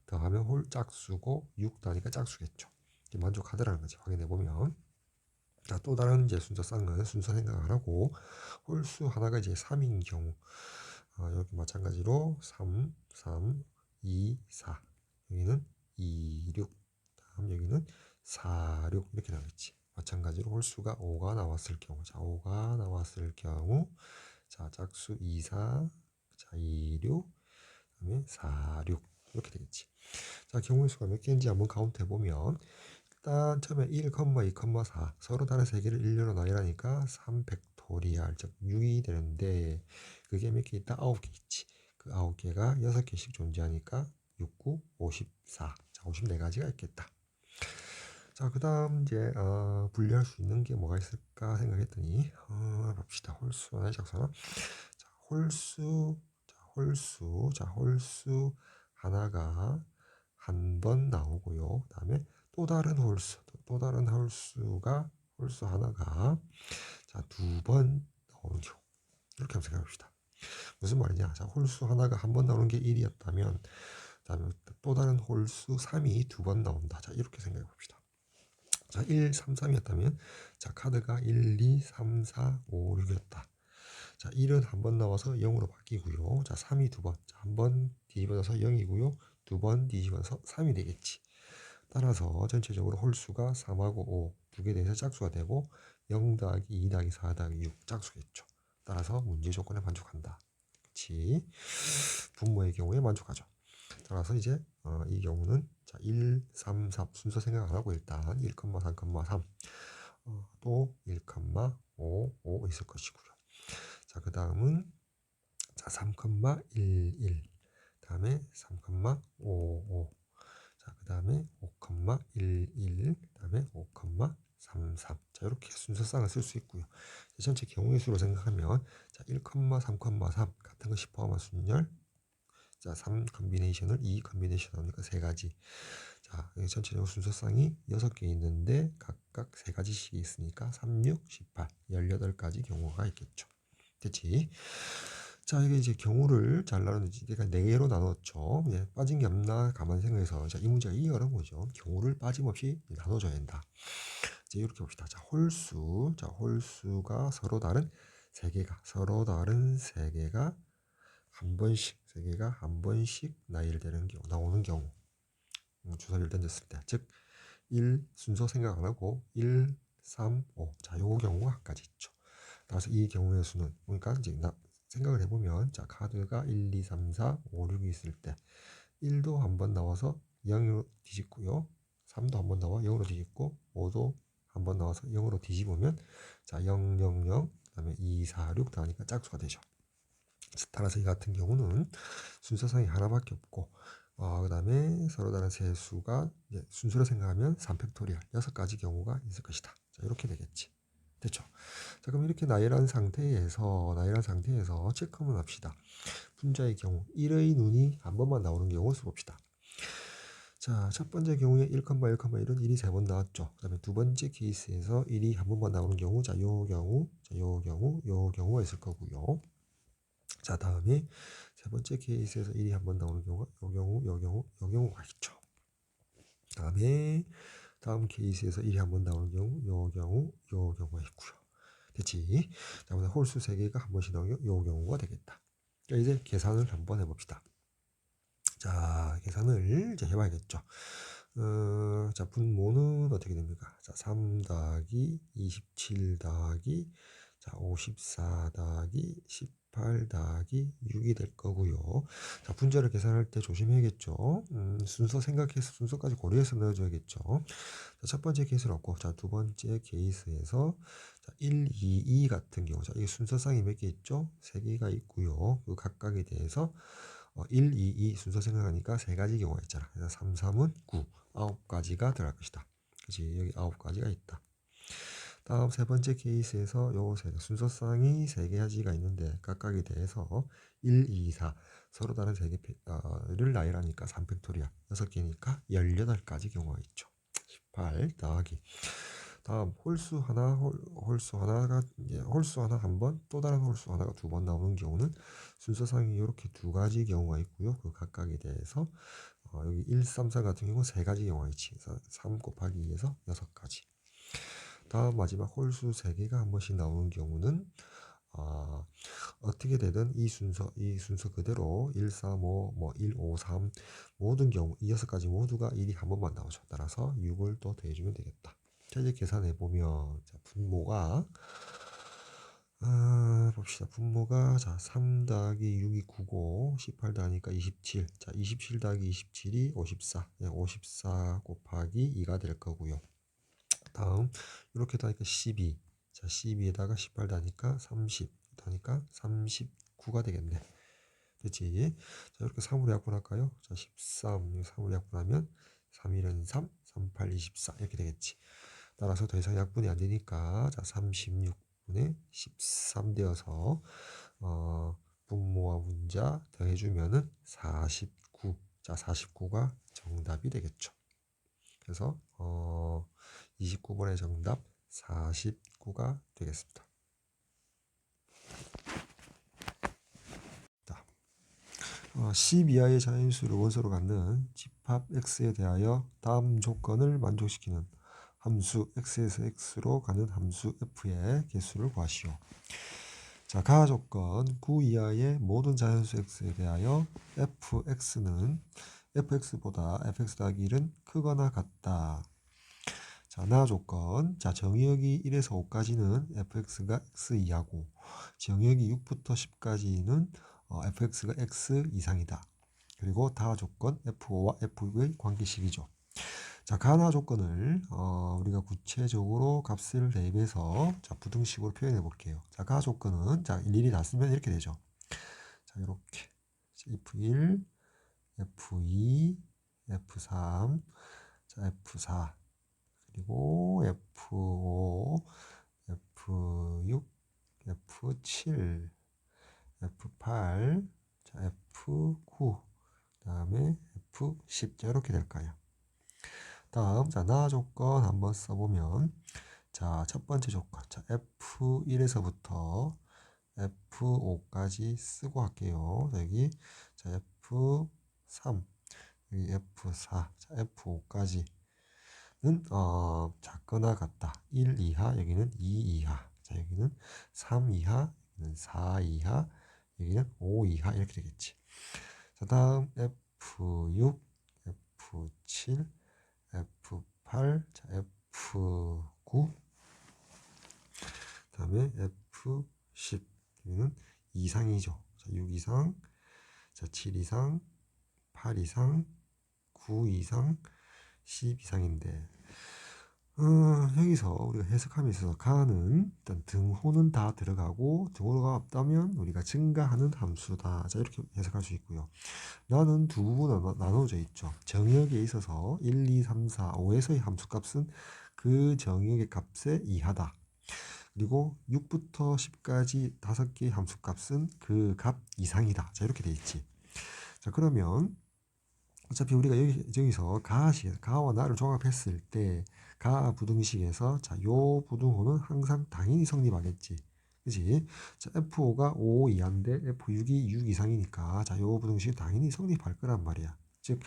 더하면 홀 짝수고 6 더하니까 짝수겠죠. 만족하더라는 거지. 확인해 보면. 자, 또 다른 이제 순서 쌍은 순서 생각을 하고 홀수 하나가 이제 3인 경우 여기 마찬가지로 3, 3, 2, 4 여기는 2, 6 다음 여기는 4, 6 이렇게 나오겠지. 마찬가지로 홀수가 5가 나왔을 경우 자 5가 나왔을 경우 자 짝수 2, 4 자 2, 6 그다음에 4, 6 이렇게 되겠지. 자 경우의 수가 몇 개인지 한번 카운트 해보면 일단 처음에 1, 2, 4 서로 다른 세 개를 1로 나열하니까 3팩토리알 즉 6이 되는데 그게 몇 개 있다? 9개 있지. 그 9개가 6개씩 존재하니까 6, 9, 54. 자, 54가지가 있겠다. 자, 그 다음 이제 분리할 수 있는 게 뭐가 있을까 생각했더니 봅시다. 홀수 하나의 작성하 자, 홀수 하나가 한 번 나오고요. 그 다음에 또 다른 홀수가 홀수 하나가 자, 두 번 나오는 경우. 이렇게 한번 생각해 봅시다. 무슨 말이냐? 자, 홀수 하나가 한 번 나오는 게 1이었다면 그다음에 또 다른 홀수 3이 두 번 나온다. 자, 이렇게 생각해 봅시다. 자, 1, 3, 3이었다면 자, 카드가 1, 2, 3, 4, 5, 6이었다. 자, 1은 한 번 나와서 0으로 바뀌고요. 자, 3이 두 번. 자, 한 번 뒤집어져서 0이고요. 두 번 뒤집어서 3이 되겠지. 따라서 전체적으로 홀수가 3하고 5 두 개 대해서 짝수가 되고 0 더하기 2 더하기 4 더하기 6 짝수겠죠. 따라서 문제 조건에 만족한다. 그치? 분모의 경우에 만족하죠. 따라서 이제 이 경우는 자, 1, 3, 4 순서 생각 안 하고 일단 1, 3, 3 또 1, 5, 5 있을 것이고요. 자, 그 다음은 자, 3, 1, 1 다음에 3, 5, 5 자, 그 다음에 5, 1, 1 그 다음에 5, 3, 3 자, 이렇게 순서쌍을 쓸 수 있고요. 전체 경우의 수로 생각하면 자, 1, 3, 3 같은 것이 포함한 순열 자, 3 컨비네이션을 2 컨비네이션 하니까 3가지 자, 전체적으로 순서쌍이 6개 있는데 각각 3가지씩 있으니까 3, 6, 18 18가지 경우가 있겠죠. 됐지? 자, 이게 이제 경우를 잘 나누는지 내가 4개로 나눴죠. 예, 빠진 게 없나 가만 생각해서 자, 이 문제가 이 어려운 거죠. 경우를 빠짐없이 나눠줘야 한다. 이제 이렇게 봅시다. 자, 홀수가 서로 다른 3개가 한 번씩 3개가 한 번씩 나열되는 경우 나오는 경우 주사위를 던졌을 때 즉 1 순서 생각 안 하고 1, 3, 5 자, 요 경우가 한 가지 있죠. 따라서 이 경우의 수는 그러니까 이제 생각을 해보면 자, 카드가 1, 2, 3, 4, 5, 6이 있을 때 1도 한 번 나와서 0으로 뒤집고요. 3도 한 번 나와 0으로 뒤집고 5도 한 번 나와서 0으로 뒤집으면 자, 0, 0, 0 그다음에 2, 4, 6 나오니까 짝수가 되죠. 따라서 이 같은 경우는 순서상이 하나밖에 없고 그 다음에 서로 다른 세수가 순수로 생각하면 3팩토리얼 6가지 경우가 있을 것이다. 자, 이렇게 되겠지. 됐죠? 자, 그럼 이렇게 나열한 상태에서 체크 한번 합시다. 분자의 경우 1의 눈이 한 번만 나오는 경우 봅시다. 자, 첫 번째 경우에 1, 1은 1이 3번 나왔죠. 그 다음에 두 번째 케이스에서 1이 한 번만 나오는 경우 요 경우가 있을 거고요. 자, 다음에 세 번째 케이스에서 1이 한 번 나오는 경우가 요 경우가 있죠. 다음 케이스에서 1이 한 번 나오는 경우 요 경우가 있고요. 됐지? 자, 오늘 홀수 3개가 한 번씩 나오는 요 경우가 되겠다. 자, 이제 계산을 한번 해봅시다. 자, 계산을 이제 해봐야겠죠. 자, 분모는 어떻게 됩니까? 자, 3 더하기 27 더하기 자, 54 더하기 18 더하기 6이 될 거고요. 자, 분자를 계산할 때 조심해야겠죠. 순서 생각해서 순서까지 고려해서 넣어줘야겠죠. 자, 첫 번째 케이스를 없고, 자, 두 번째 케이스에서 자, 1, 2, 2 같은 경우, 자, 이게 순서상이 몇 개 있죠? 세 개가 있고요. 그 각각에 대해서 1, 2, 2 순서 생각하니까 세 가지 경우가 있잖아. 그래서 3, 3은 9, 9가지가 들어갈 것이다. 그치? 여기 9가지가 있다. 다음 세 번째 케이스에서 요 순서상이 세 가지가 있는데 각각에 대해서 1, 2, 4 서로 다른 세 개를 나열하니까 3팩토리얼 6개니까 18가지 경우가 있죠. 18 더하기 다음 홀수 하나 홀수 하나가 이제 홀수 하나 한 번 또 다른 홀수 하나가 두 번 나오는 경우는 순서상이 이렇게 두 가지 경우가 있고요. 그 각각에 대해서 여기 1, 3, 4 같은 경우는 세 가지 경우가 있지. 그래서 3 곱하기 2에서 6가지. 다음 마지막 홀수 3개가 한 번씩 나오는 경우는 어떻게 되든 이 순서 그대로 1, 3, 5, 1, 5, 3 모든 경우 이 6가지 모두가 1이 한 번만 나오죠. 따라서 6을 또 더해주면 되겠다. 자, 이제 계산해 보면 분모가 봅시다. 분모가 자 3 더하기 6이 9고 18 더하니까 27. 자, 27 더하기 27이 54. 54 곱하기 2가 될 거고요. 다음 이렇게 다니까 12. 자, 12에다가 18 다니까 30. 다니까 39가 되겠네. 됐지? 자, 이렇게 3으로 약분할까요? 자, 13. 3으로 약분하면 3일은 3, 38, 24 이렇게 되겠지. 따라서 더 이상 약분이 안 되니까 자, 36분의 13 되어서 분모와 분자 더해주면은 49. 자, 49가 정답이 되겠죠. 그래서 29번의 정답 49가 되겠습니다. 자, 10 이하의 자연수를 원소로 갖는 집합 x에 대하여 다음 조건을 만족시키는 함수 x에서 x로 가는 함수 f의 개수를 구하시오. 자, 가 조건 9 이하의 모든 자연수 x에 대하여 fx는 fx보다 fx 더하기 1은 크거나 같다. 자, 나 조건. 자, 정의역이 1에서 5까지는 fx가 x 이하고 정의역이 6부터 10까지는 fx가 x 이상이다. 그리고 다 조건 f5와 f의 관계식이죠. 자, 가나 조건을 우리가 구체적으로 값을 대입해서 자, 부등식으로 표현해 볼게요. 자, 가 조건은 자, 일일이 다 쓰면 이렇게 되죠. 자, 이렇게 f1, f2, f3, 자, f4 그리고 F5, F6, F7, F8, 자, F9, 그 다음에 F10. 자, 이렇게 될까요? 다음, 자, 나 조건 한번 써보면, 자, 첫 번째 조건. 자, F1에서부터 F5까지 쓰고 할게요. 여기, 자, F3, 여기 F4, 자, F5까지. 는 작거나 같다. 1 이하, 여기는 2 이하. 자, 여기는 3 이하, 여기는 4 이하, 여기는 5 이하 이렇게 되겠지. 자, 다음 F6, F7, F8, 자, F9, 다음에 F10. 여기는 이상이죠. 자, 6 이상, 자, 7 이상, 8 이상, 9 이상, 10 이상인데 여기서 우리가 해석함에 있어서 가는 일단 등호는 다 들어가고 등호가 없다면 우리가 증가하는 함수다. 자, 이렇게 해석할 수 있고요. 나는 두 부분으로 나눠져 있죠. 정역에 있어서 1, 2, 3, 4, 5에서의 함수값은 그 정역의 값에 이하다. 그리고 6부터 10까지 5개의 함수값은 그 값 이상이다. 자, 이렇게 돼 있지. 자, 그러면 어차피 우리가 여기서 가와 나를 조합했을 때 가 부등식에서 자, 요 부등호는 항상 당연히 성립하겠지. 그지? 자, F5가 5 이하인데 F6이 6 이상이니까 자, 요 부등식이 당연히 성립할 거란 말이야. 즉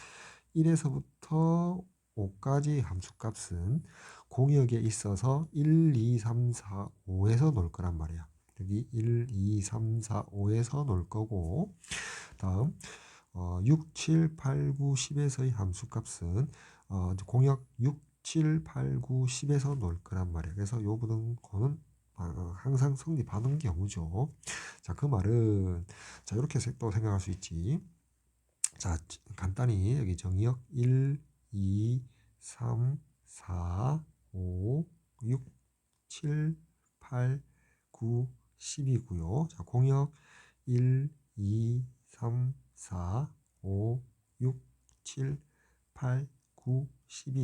1에서부터 5까지 함수값은 공역에 있어서 1, 2, 3, 4, 5에서 놓을 거란 말이야. 여기 1, 2, 3, 4, 5에서 놓을 거고 다음 6, 7, 8, 9, 10에서의 함수값은 공역 6, 7, 8, 9, 10에서 놓을 거란 말이에요. 그래서 요 부등호는 항상 성립하는 경우죠. 자, 그 말은 자, 이렇게 또 생각할 수 있지. 자, 간단히 여기 정의역 1, 2, 3, 4, 5, 6, 7, 8, 9, 10이고요. 자, 공역 1, 2, 3, 4, 5, 6, 7, 8, 9, 10이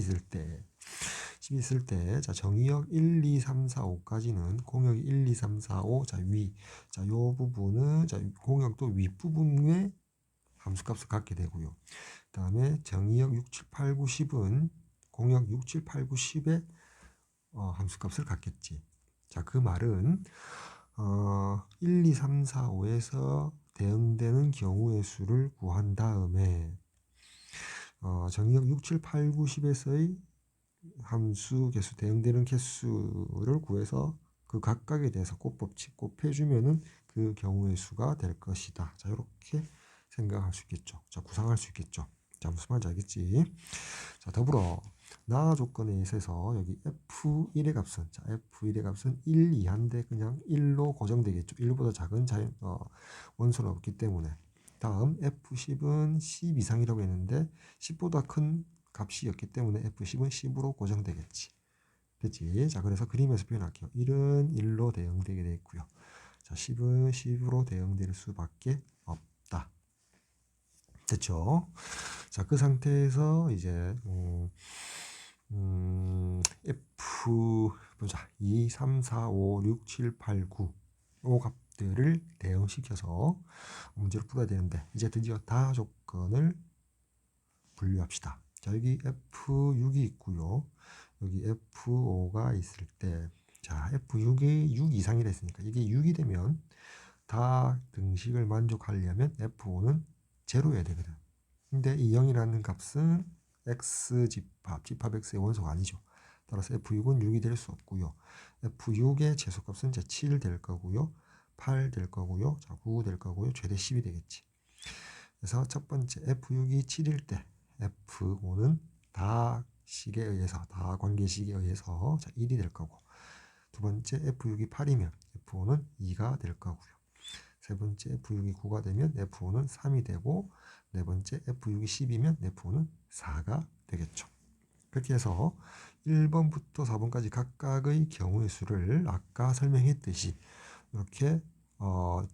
있을 때, 자, 정의역 1, 2, 3, 4, 5까지는 공역이 1, 2, 3, 4, 5, 자, 위. 자, 요 부분은, 자, 공역도 윗부분에 함수값을 갖게 되고요. 그 다음에 정의역 6, 7, 8, 9, 10은 공역 6, 7, 8, 9, 10의 함수값을 갖겠지. 자, 그 말은 1, 2, 3, 4, 5에서 대응되는 경우의 수를 구한 다음에 정의역 6, 7, 8, 9, 10에서의 함수 개수, 대응되는 개수를 구해서 그 각각에 대해서 곱법칙 곱해주면은 그 경우의 수가 될 것이다. 자, 이렇게 생각할 수 있겠죠. 자, 구상할 수 있겠죠. 자, 무슨 말인지 알겠지? 자, 더불어 나 조건에 있어서 여기 F1의 값은, 자, F1의 값은 1 이하인데 그냥 1로 고정되겠죠. 1보다 작은 원소는 없기 때문에. 다음 F10은 10 이상이라고 했는데 10보다 큰 값이었기 때문에 F10은 10으로 고정되겠지. 됐지? 자, 그래서 그림에서 표현할게요. 1은 1로 대응되게 되어 있고요. 자, 10은 10으로 대응될 수밖에 없다. 됐죠? 자, 그 상태에서 이제 F 보자. 2, 3, 4, 5, 6, 7, 8, 9 요 값들을 대응시켜서 문제를 풀어야 되는데 이제 드디어 다 조건을 분류합시다. 자, 여기 F6이 있고요. 여기 F5가 있을 때, 자, F6이 6 이상이라 했으니까 이게 6이 되면 다 등식을 만족하려면 F5는 제로여야 되거든. 근데 이 0이라는 값은 X 집합 X의 원소가 아니죠. 따라서 F6은 6이 될 수 없고요. F6의 제소값은 이제 7 될 거고요. 8 될 거고요. 자, 9 될 거고요. 최대 10이 되겠지. 그래서 첫 번째 F6이 7일 때 F5는 다 식에 의해서, 다 관계식에 의해서 1이 될 거고, 두 번째 F6이 8이면 F5는 2가 될 거고요. 세 번째 F6이 9가 되면 F5는 3이 되고, 네 번째 F6이 10이면 F5는 4가 되겠죠. 그렇게 해서 1번부터 4번까지 각각의 경우의 수를 아까 설명했듯이 이렇게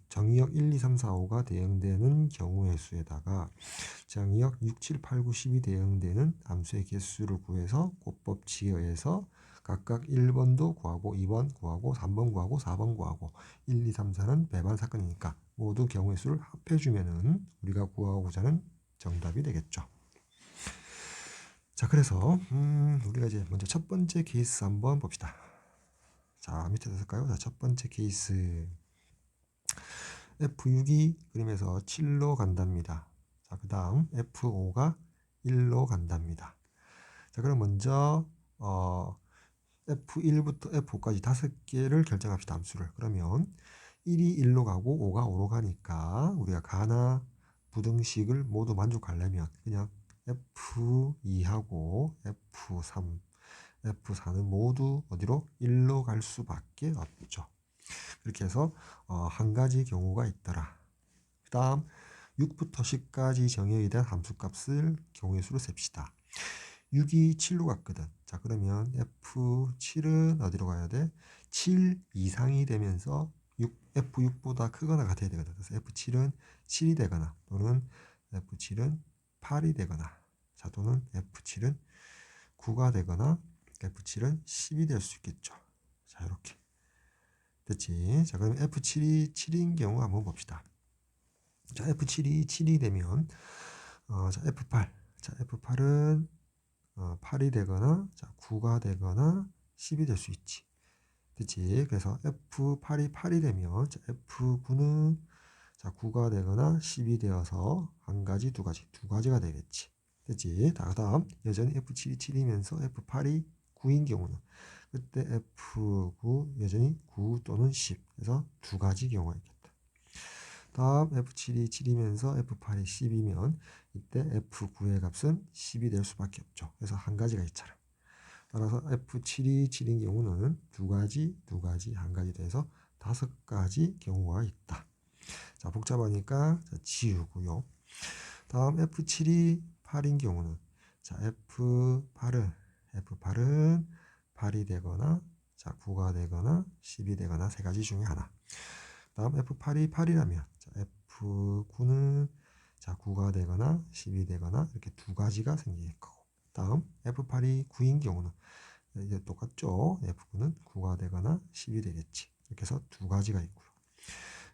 정의역 1, 2, 3, 4, 5가 대응되는 경우의 수에다가 정의역 6, 7, 8, 9, 10이 대응되는 함수의 개수를 구해서 곱법칙에 의해서 각각 1번도 구하고 2번 구하고 3번 구하고 4번 구하고 1, 2, 3, 4는 배반 사건이니까 모두 경우의 수를 합해주면은 우리가 구하고자 하는 정답이 되겠죠. 자, 그래서 우리가 이제 먼저 첫 번째 케이스 한번 봅시다. 자, 밑에 쓸까요? 자, 첫 번째 케이스 F6이 그림에서 7로 간답니다. 자, 그 다음 F5가 1로 간답니다. 자, 그럼 먼저 F1부터 F5까지 5개를 결정합시다. 함수를. 그러면 1이 1로 가고 5가 5로 가니까 우리가 가나 부등식을 모두 만족하려면 그냥 F2하고 F3, F4는 모두 어디로? 1로 갈 수밖에 없죠. 그렇게 해서 한 가지 경우가 있더라. 그 다음 6부터 10까지 정의에 대한 함수값을 경우의 수로 셉시다. 6이 7로 갔거든. 자, 그러면 F7은 어디로 가야 돼? 7 이상이 되면서 F6보다 크거나 같아야 되거든. 그래서 F7은 7이 되거나 또는 F7은 8이 되거나, 자, 또는 F7은 9가 되거나 F7은 10이 될 수 있겠죠. 자, 이렇게 됐지. 자, 그럼 F7이 7인 경우 한번 봅시다. 자, F7이 7이 되면 자, F8. 자, F8은 8이 되거나, 자, 9가 되거나 10이 될 수 있지. 됐지. 그래서 F8이 8이 되면 자, F9는 자, 9가 되거나 10이 되어서 한 가지, 두 가지가 되겠지. 됐지. 다음 여전히 F7이 7이면서 F8이 9인 경우는 그때 F9 여전히 9 또는 10. 그래서 두 가지 경우가 있겠다. 다음 F7이 7이면서 F8이 10이면 이때 F9의 값은 10이 될 수밖에 없죠. 그래서 한 가지가 있잖아. 따라서 F7이 7인 경우는 두 가지, 한 가지 돼서 5가지 경우가 있다. 자, 복잡하니까 지우고요. 다음 F7이 8인 경우는 자, F8은 8이 되거나 자, 9가 되거나 10이 되거나 세 가지 중에 하나. 다음 F8이 8이라면 자, F9는 자, 9가 되거나 10이 되거나 이렇게 두 가지가 생길 거고. 다음 F8이 9인 경우는 이제 똑같죠. F9는 9가 되거나 10이 되겠지. 이렇게 해서 두 가지가 있고요.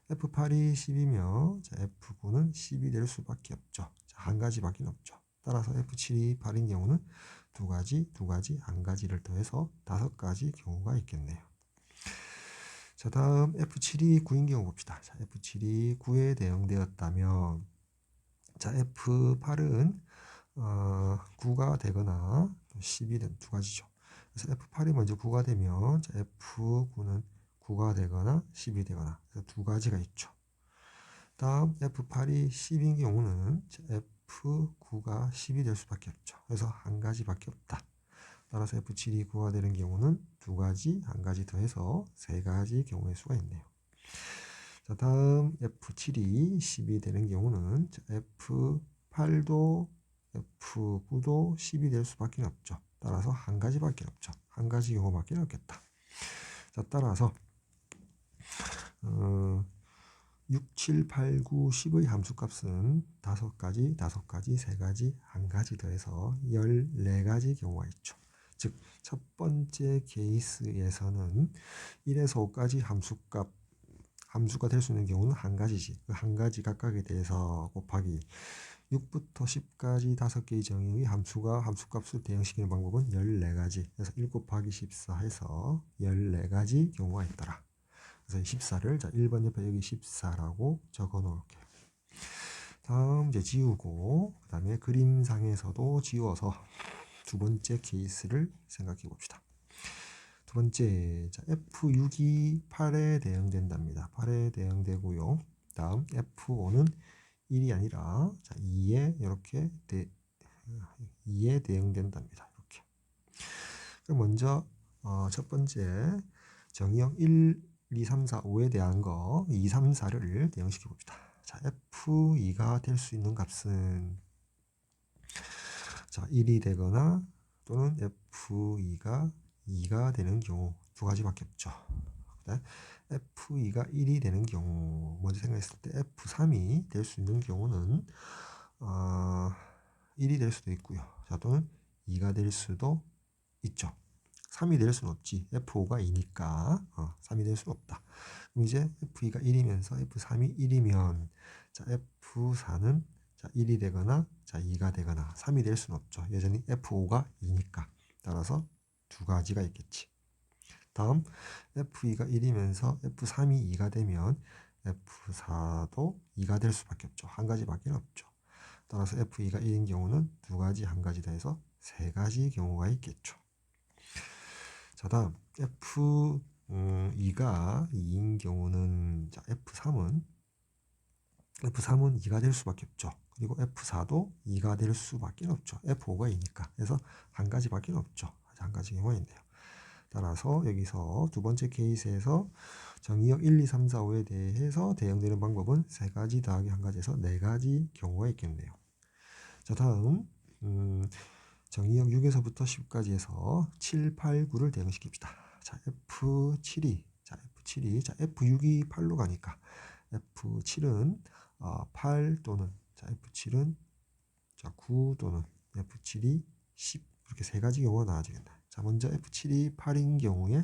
F8이 10이면 자, F9는 10이 될 수밖에 없죠. 자, 한 가지밖에 없죠. 따라서 F7이 8인 경우는 두 가지, 한 가지를 더해서 5가지 경우가 있겠네요. 자, 다음 F7이 9인 경우 봅시다. 자, F7이 9에 대응되었다면 자, F8은 9가 되거나 10이 된 두 가지죠. 그래서 F8이 먼저 9가 되면 자, F9는 9가 되거나 10이 되거나 그래서 두 가지가 있죠. 다음 F8이 10인 경우는 F9가 10이 될 수밖에 없죠. 그래서 한 가지밖에 없다. 따라서 F7이 9가 되는 경우는 두 가지, 한 가지 더해서 세 가지 경우의 수가 있네요. 자, 다음 F7이 10이 되는 경우는 F8도 F9도 10이 될 수밖에 없죠. 따라서 한 가지밖에 없죠. 한 가지 경우밖에 없겠다. 자, 따라서 6, 7, 8, 9, 10의 함수값은 5가지, 3가지, 한 가지 더해서 14가지 경우가 있죠. 즉, 첫 번째 케이스에서는 1에서 5까지 함수가 될 수 있는 경우는 한 가지지. 그 한 가지 각각에 대해서 곱하기 6부터 10까지 5개의 정의의 함수값을 대응시키는 방법은 14가지. 그래서 1 곱하기 14 해서 14가지 경우가 있더라. 그래서 14를 자 1번 옆에 여기 14라고 적어 놓을게요. 다음 이제 지우고 그 다음에 그림상에서도 지워서 두 번째 케이스를 생각해 봅시다. 두 번째 자 F6이 8에 대응된답니다. 8에 대응되고요. 다음 F5는 1이 아니라 자 2에 이렇게 2에 대응된답니다. 이렇게. 그럼 먼저 첫 번째 정의형 1, 2, 3, 4, 5에 대한 거 2, 3, 4를 대응시켜 봅시다. 자, F2가 될 수 있는 값은 자, 1이 되거나 또는 F2가 2가 되는 경우 두 가지밖에 없죠. F2가 1이 되는 경우 먼저 생각했을 때 F3이 될 수 있는 경우는 1이 될 수도 있고요. 자, 또는 2가 될 수도 있죠. 3이 될 수는 없지. F5가 2니까 3이 될 수는 없다. 그럼 이제 F2가 1이면서 F3이 1이면 자 F4는 자 1이 되거나 자 2가 되거나 3이 될 수는 없죠. 여전히 F5가 2니까. 따라서 두 가지가 있겠지. 다음 F2가 1이면서 F3이 2가 되면 F4도 2가 될 수밖에 없죠. 한 가지밖에 없죠. 따라서 F2가 1인 경우는 두 가지, 한 가지 더해서 세 가지 경우가 있겠죠. 자, 다음 F2가 2인 경우는 자, F3은 2가 될 수밖에 없죠. 그리고 F4도 2가 될 수밖에 없죠. F5가 2니까. 그래서 한 가지밖에 없죠. 한 가지 경우가 있네요. 따라서 여기서 두 번째 케이스에서 정의역 1, 2, 3, 4, 5에 대해서 대응되는 방법은 세 가지 더하기 한 가지에서 네 가지 경우가 있겠네요. 자, 다음 정의역 6에서부터 10까지 해서 7, 8, 9를 대응시킵시다. 자, F7이 자, F6이 8로 가니까 F7은 8 또는 자, F7은 자, 9 또는 F7이 10 이렇게 세 가지 경우가 나와지겠네. 자, 먼저 F7이 8인 경우에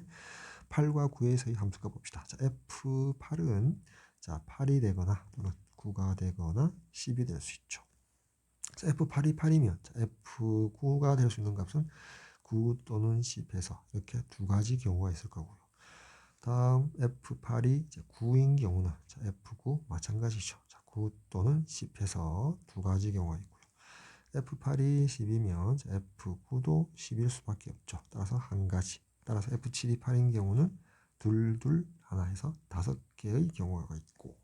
8과 9에서의 함수값 봅시다. 자, F8은 자, 8이 되거나 또는 9가 되거나 10이 될 수 있죠. 자, F8이 8이면 자, F9가 될 수 있는 값은 9 또는 10에서 이렇게 두 가지 경우가 있을 거고요. 다음 F8이 9인 경우는 자, F9 마찬가지죠. 자, 9 또는 10에서 두 가지 경우가 있고요. F8이 10이면 F9도 10일 수밖에 없죠. 따라서 한 가지. 따라서 F7이 8인 경우는 둘, 하나 해서 5개의 경우가 있고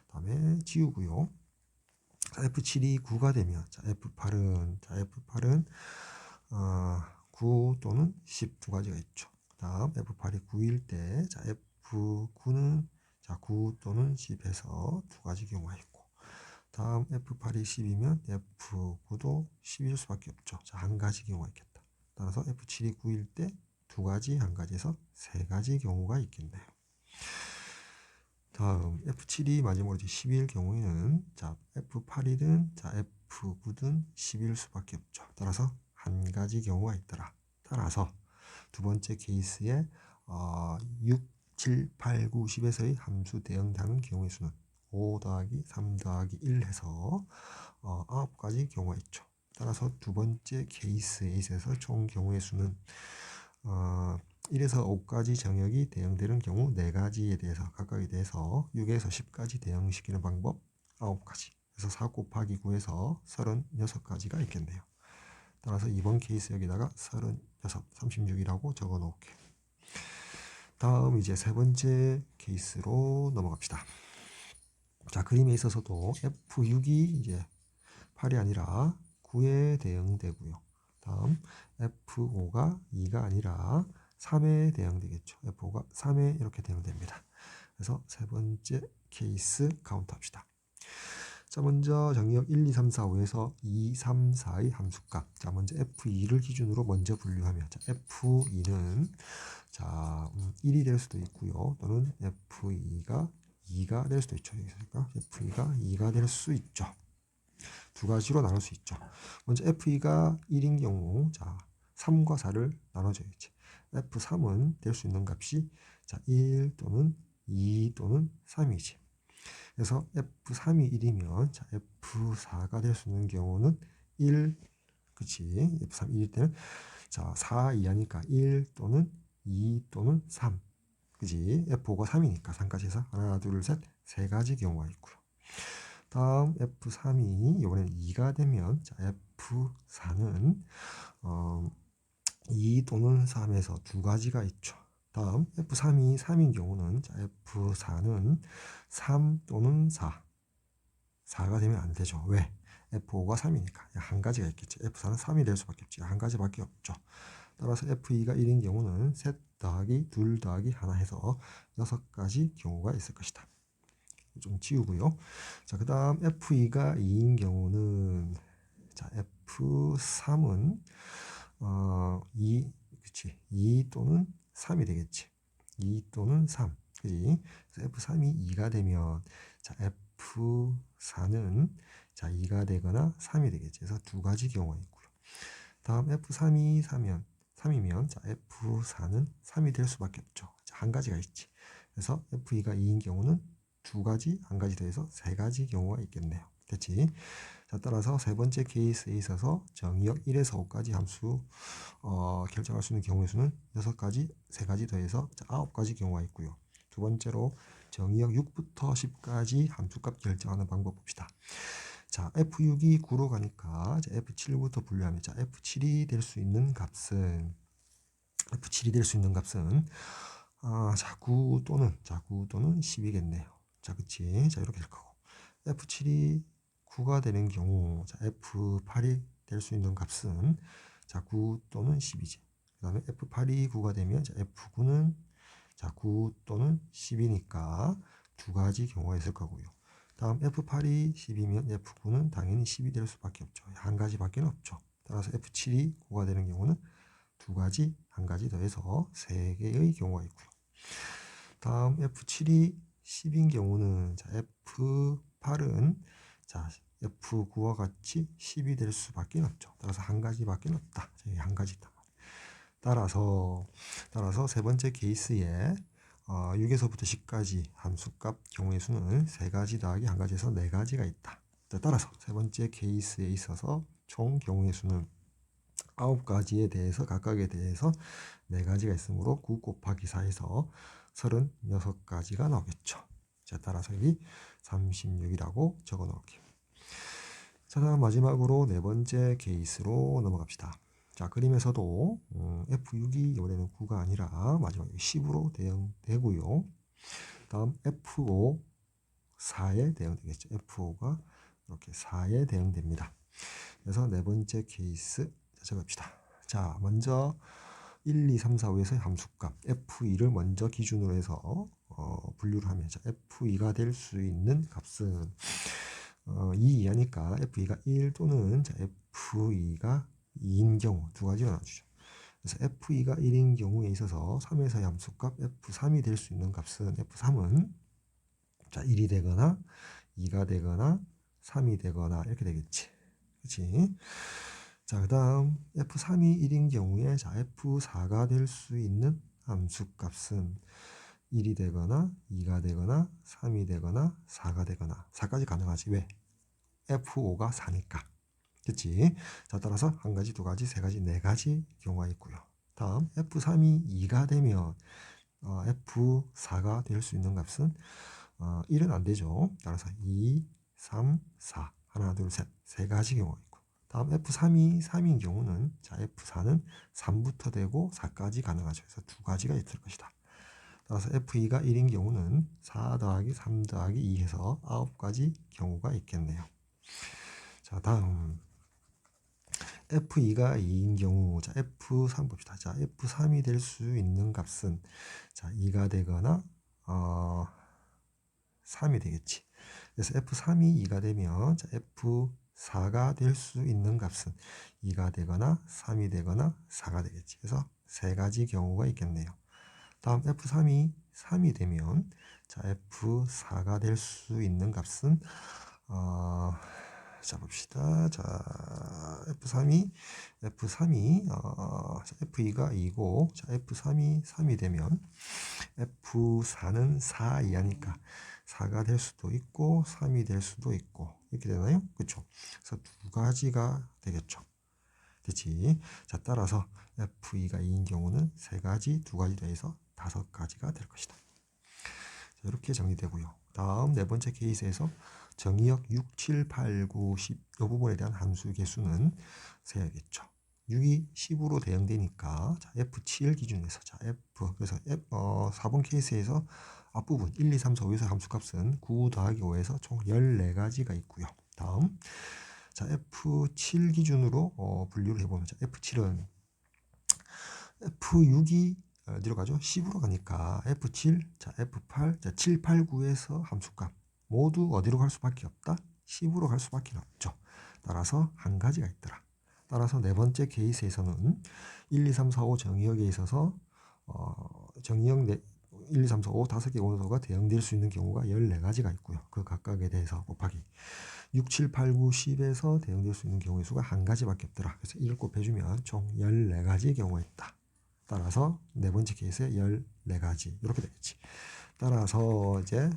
다음에 지우고요. 자, F7이 9가 되면 자, F8은 9 또는 10 두 가지가 있죠. 다음 F8이 9일 때, 자, F9는 자, 9 또는 10에서 두 가지 경우가 있고, 다음 F8이 10이면 F9도 10일 수밖에 없죠. 자, 한 가지 경우가 있겠다. 따라서 F7이 9일 때 두 가지, 한 가지에서 세 가지 경우가 있겠네요. 다음 F7이 마지막으로 10일 경우에는 자, F8이든 자, F9든 10일 수밖에 없죠. 따라서 한 가지 경우가 있더라. 따라서 두 번째 케이스에 6, 7, 8, 9, 10에서의 함수 대응되는 경우의 수는 5 더하기 3 더하기 1 해서 9가지 경우가 있죠. 따라서 두 번째 케이스에 있어서 총 경우의 수는 1에서 5까지 정역이 대응되는 경우 4가지에 대해서 각각에 대해서 6에서 10까지 대응시키는 방법 9가지. 그래서 4 곱하기 9에서 36가지가 있겠네요. 따라서 이번 케이스 여기다가 36, 36이라고 적어 놓을게요. 다음 이제 세 번째 케이스로 넘어갑시다. 자, 그림에 있어서도 F6이 이제 8이 아니라 9에 대응되고요. 다음 F5가 2가 아니라 3에 대응되겠죠. F5가 3에 이렇게 대응됩니다. 그래서 세 번째 케이스 카운트합시다. 자, 먼저 정의역 1, 2, 3, 4, 5에서 2, 3, 4의 함수값. 자, 먼저 F2를 기준으로 먼저 분류하면, 자, F2는 자, 1이 될 수도 있고요. 또는 F2가 2가 될 수도 있죠. 그러니까 F2가 2가 될 수 있죠. 두 가지로 나눌 수 있죠. 먼저 F2가 1인 경우, 자, 3과 4를 나눠줘야지. F3은 될 수 있는 값이 자, 1 또는 2 또는 3이지. 그래서 F3이 1이면 자, F4가 될 수 있는 경우는 1, 그치? F3 1일 때는 자, 4 이하니까 1 또는 2 또는 3, 그지? F5가 3이니까 3까지 해서 하나, 둘, 셋, 세 가지 경우가 있고요. 다음 F3이 이번엔 2가 되면 자, F4는 2 또는 3에서 두 가지가 있죠. 다음 F3이 3인 경우는 자, F4는 3 또는 4. 4가 되면 안 되죠. 왜? F5가 3이니까 한 가지가 있겠죠. F4는 3이 될 수밖에 없지. 한 가지밖에 없죠. 따라서 F2가 1인 경우는 셋 더하기 둘 더하기 하나 해서 6가지 경우가 있을 것이다. 좀 지우고요. 자, 그 다음 F2가 2인 경우는 자, F3은 2 또는 3이 되겠지. 2 또는 3. 그지? 그래서 F3이 2가 되면 자, F4는 자, 2가 되거나 3이 되겠지. 그래서 두 가지 경우가 있고요. 다음 F3이 3이면 자, F4는 3이 될 수밖에 없죠. 자, 한 가지가 있지. 그래서 F2가 2인 경우는 두 가지, 한 가지 더해서 세 가지 경우가 있겠네요. 됐지? 자, 따라서 세 번째 케이스에 있어서 정의역 1에서 5까지 함수 결정할 수 있는 경우의 수는 6가지, 3가지 더해서 9가지 경우가 있고요. 두 번째로 정의역 6부터 10까지 함수값 결정하는 방법 봅시다. 자, F6이 9로 가니까 F7부터 분류하면 자, F7이 될 수 있는 값은 자, 9 또는 10이겠네요. 자, 그치? 자, 이렇게 될 거고. F7이 9가 되는 경우, 자, F8이 될 수 있는 값은 자, 9 또는 10이지. 그 다음에 F8이 9가 되면 자, F9는 자, 9 또는 10이니까 두 가지 경우가 있을 거고요. 다음 F8이 10이면 F9는 당연히 10이 될 수밖에 없죠. 한 가지밖에 없죠. 따라서 F7이 9가 되는 경우는 두 가지, 한 가지 더해서 세 개의 경우가 있고요. 다음 F7이 10인 경우는 자, F8은 자, F9와 같이 10이 될 수밖에 없죠. 따라서 한 가지밖에 없다. 한 가지다. 따라서 세 번째 케이스에 6에서부터 10까지 함수값 경우의 수는 3가지 더하기 한 가지에서 4가지가 있다. 따라서 세 번째 케이스에 있어서 총 경우의 수는 9가지에 대해서 각각에 대해서 4가지가 있으므로 9 곱하기 4에서 36가지가 나오겠죠. 자, 따라서 여기 36이라고 적어 놓을게요. 자, 다음 마지막으로 네 번째 케이스로 넘어갑시다. 자, 그림에서도 F6이 이번에는 9가 아니라 마지막에 10으로 대응되고요. 다음 F5 4에 대응되겠죠. F5가 이렇게 4에 대응됩니다. 그래서 네 번째 케이스 적읍시다. 자, 먼저 1, 2, 3, 4, 5에서의 함수값 F2를 먼저 기준으로 해서 분류를 하면 자, F2가 될 수 있는 값은 2 이하니까 F2가 1 또는 자, F2가 2인 경우 두 가지로 나눠주죠. 그래서 F2가 1인 경우에 있어서 3에서의 함수값 F3이 될 수 있는 값은 F3은 자, 1이 되거나 2가 되거나 3이 되거나 이렇게 되겠지. 그렇지? 자, 그 다음 F3이 1인 경우에 자, F4가 될 수 있는 함수값은 1이 되거나 2가 되거나 3이 되거나 4가 되거나 4까지 가능하지. 왜? F5가 4니까. 그치? 자, 따라서 한 가지, 두 가지, 세 가지, 네 가지 경우가 있고요. 다음 F3이 2가 되면 F4가 될 수 있는 값은 1은 안 되죠. 따라서 2, 3, 4 하나, 둘, 셋 세 가지 경우가 있고 다음 F3이 3인 경우는 자, F4는 3부터 되고 4까지 가능하죠. 그래서 두 가지가 있을 것이다. 따라서 F2가 1인 경우는 4 더하기 3 더하기 2 해서 9가지 경우가 있겠네요. 자, 다음 F2가 2인 경우 자, F3 봅시다. 자, F3이 될 수 있는 값은 자, 2가 되거나 3이 되겠지. 그래서 F3이 2가 되면 자, F4가 될 수 있는 값은 2가 되거나 3이 되거나 4가 되겠지. 그래서 세 가지 경우가 있겠네요. 다음 F3이 3이 되면 자, F4가 될 수 있는 값은 자, 봅시다. 자, F3이 F2가 2고 자, F3이 3이 되면 F4는 4 이하니까 4가 될 수도 있고 3이 될 수도 있고 이렇게 되나요? 그렇죠. 그래서 두 가지가 되겠죠. 됐지? 자, 따라서 F2가 2인 경우는 세 가지, 두 가지 더해서 5가지가 될 것이다. 자, 이렇게 정리되고요. 다음 네 번째 케이스에서 정의역 6, 7, 8, 9, 10 이 부분에 대한 함수 개수는 세야겠죠. 6이 10으로 대응되니까 자, F7 기준에서 자, 그래서 4번 케이스에서 앞부분 1, 2, 3, 4, 5에서 함수값은 9 더하기 5에서 총 14가지가 있고요. 다음 자, F7 기준으로 분류를 해보면 자, F7은 F6이 어디로 가죠? 10으로 가니까 F7, 자, F8, 자, 7, 8, 9에서 함수값 모두 어디로 갈 수밖에 없다? 10으로 갈 수밖에 없죠. 따라서 한 가지가 있더라. 따라서 네 번째 케이스에서는 1, 2, 3, 4, 5 정의역에 있어서 정의역 1, 2, 3, 4, 5 5개 원소가 대응될 수 있는 경우가 14가지가 있고요. 그 각각에 대해서 곱하기 6, 7, 8, 9, 10에서 대응될 수 있는 경우의 수가 한 가지밖에 없더라. 그래서 이걸 곱해주면 총 14가지의 경우가 있다. 따라서 네 번째 케이스에 14가지 이렇게 되겠지. 따라서 이제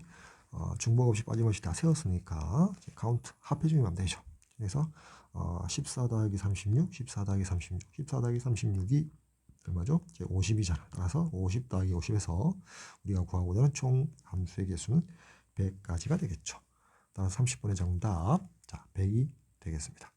중복 없이 빠짐없이 다 세웠으니까 카운트 합해주면 안 되죠. 그래서 14 더하기 36, 14 더하기 36, 14 더하기 36이 얼마죠? 이제 50이잖아. 따라서 50 더하기 50에서 우리가 구하고자 하는 총 함수의 개수는 100가지가 되겠죠. 따라서 30번의 정답, 자, 100이 되겠습니다.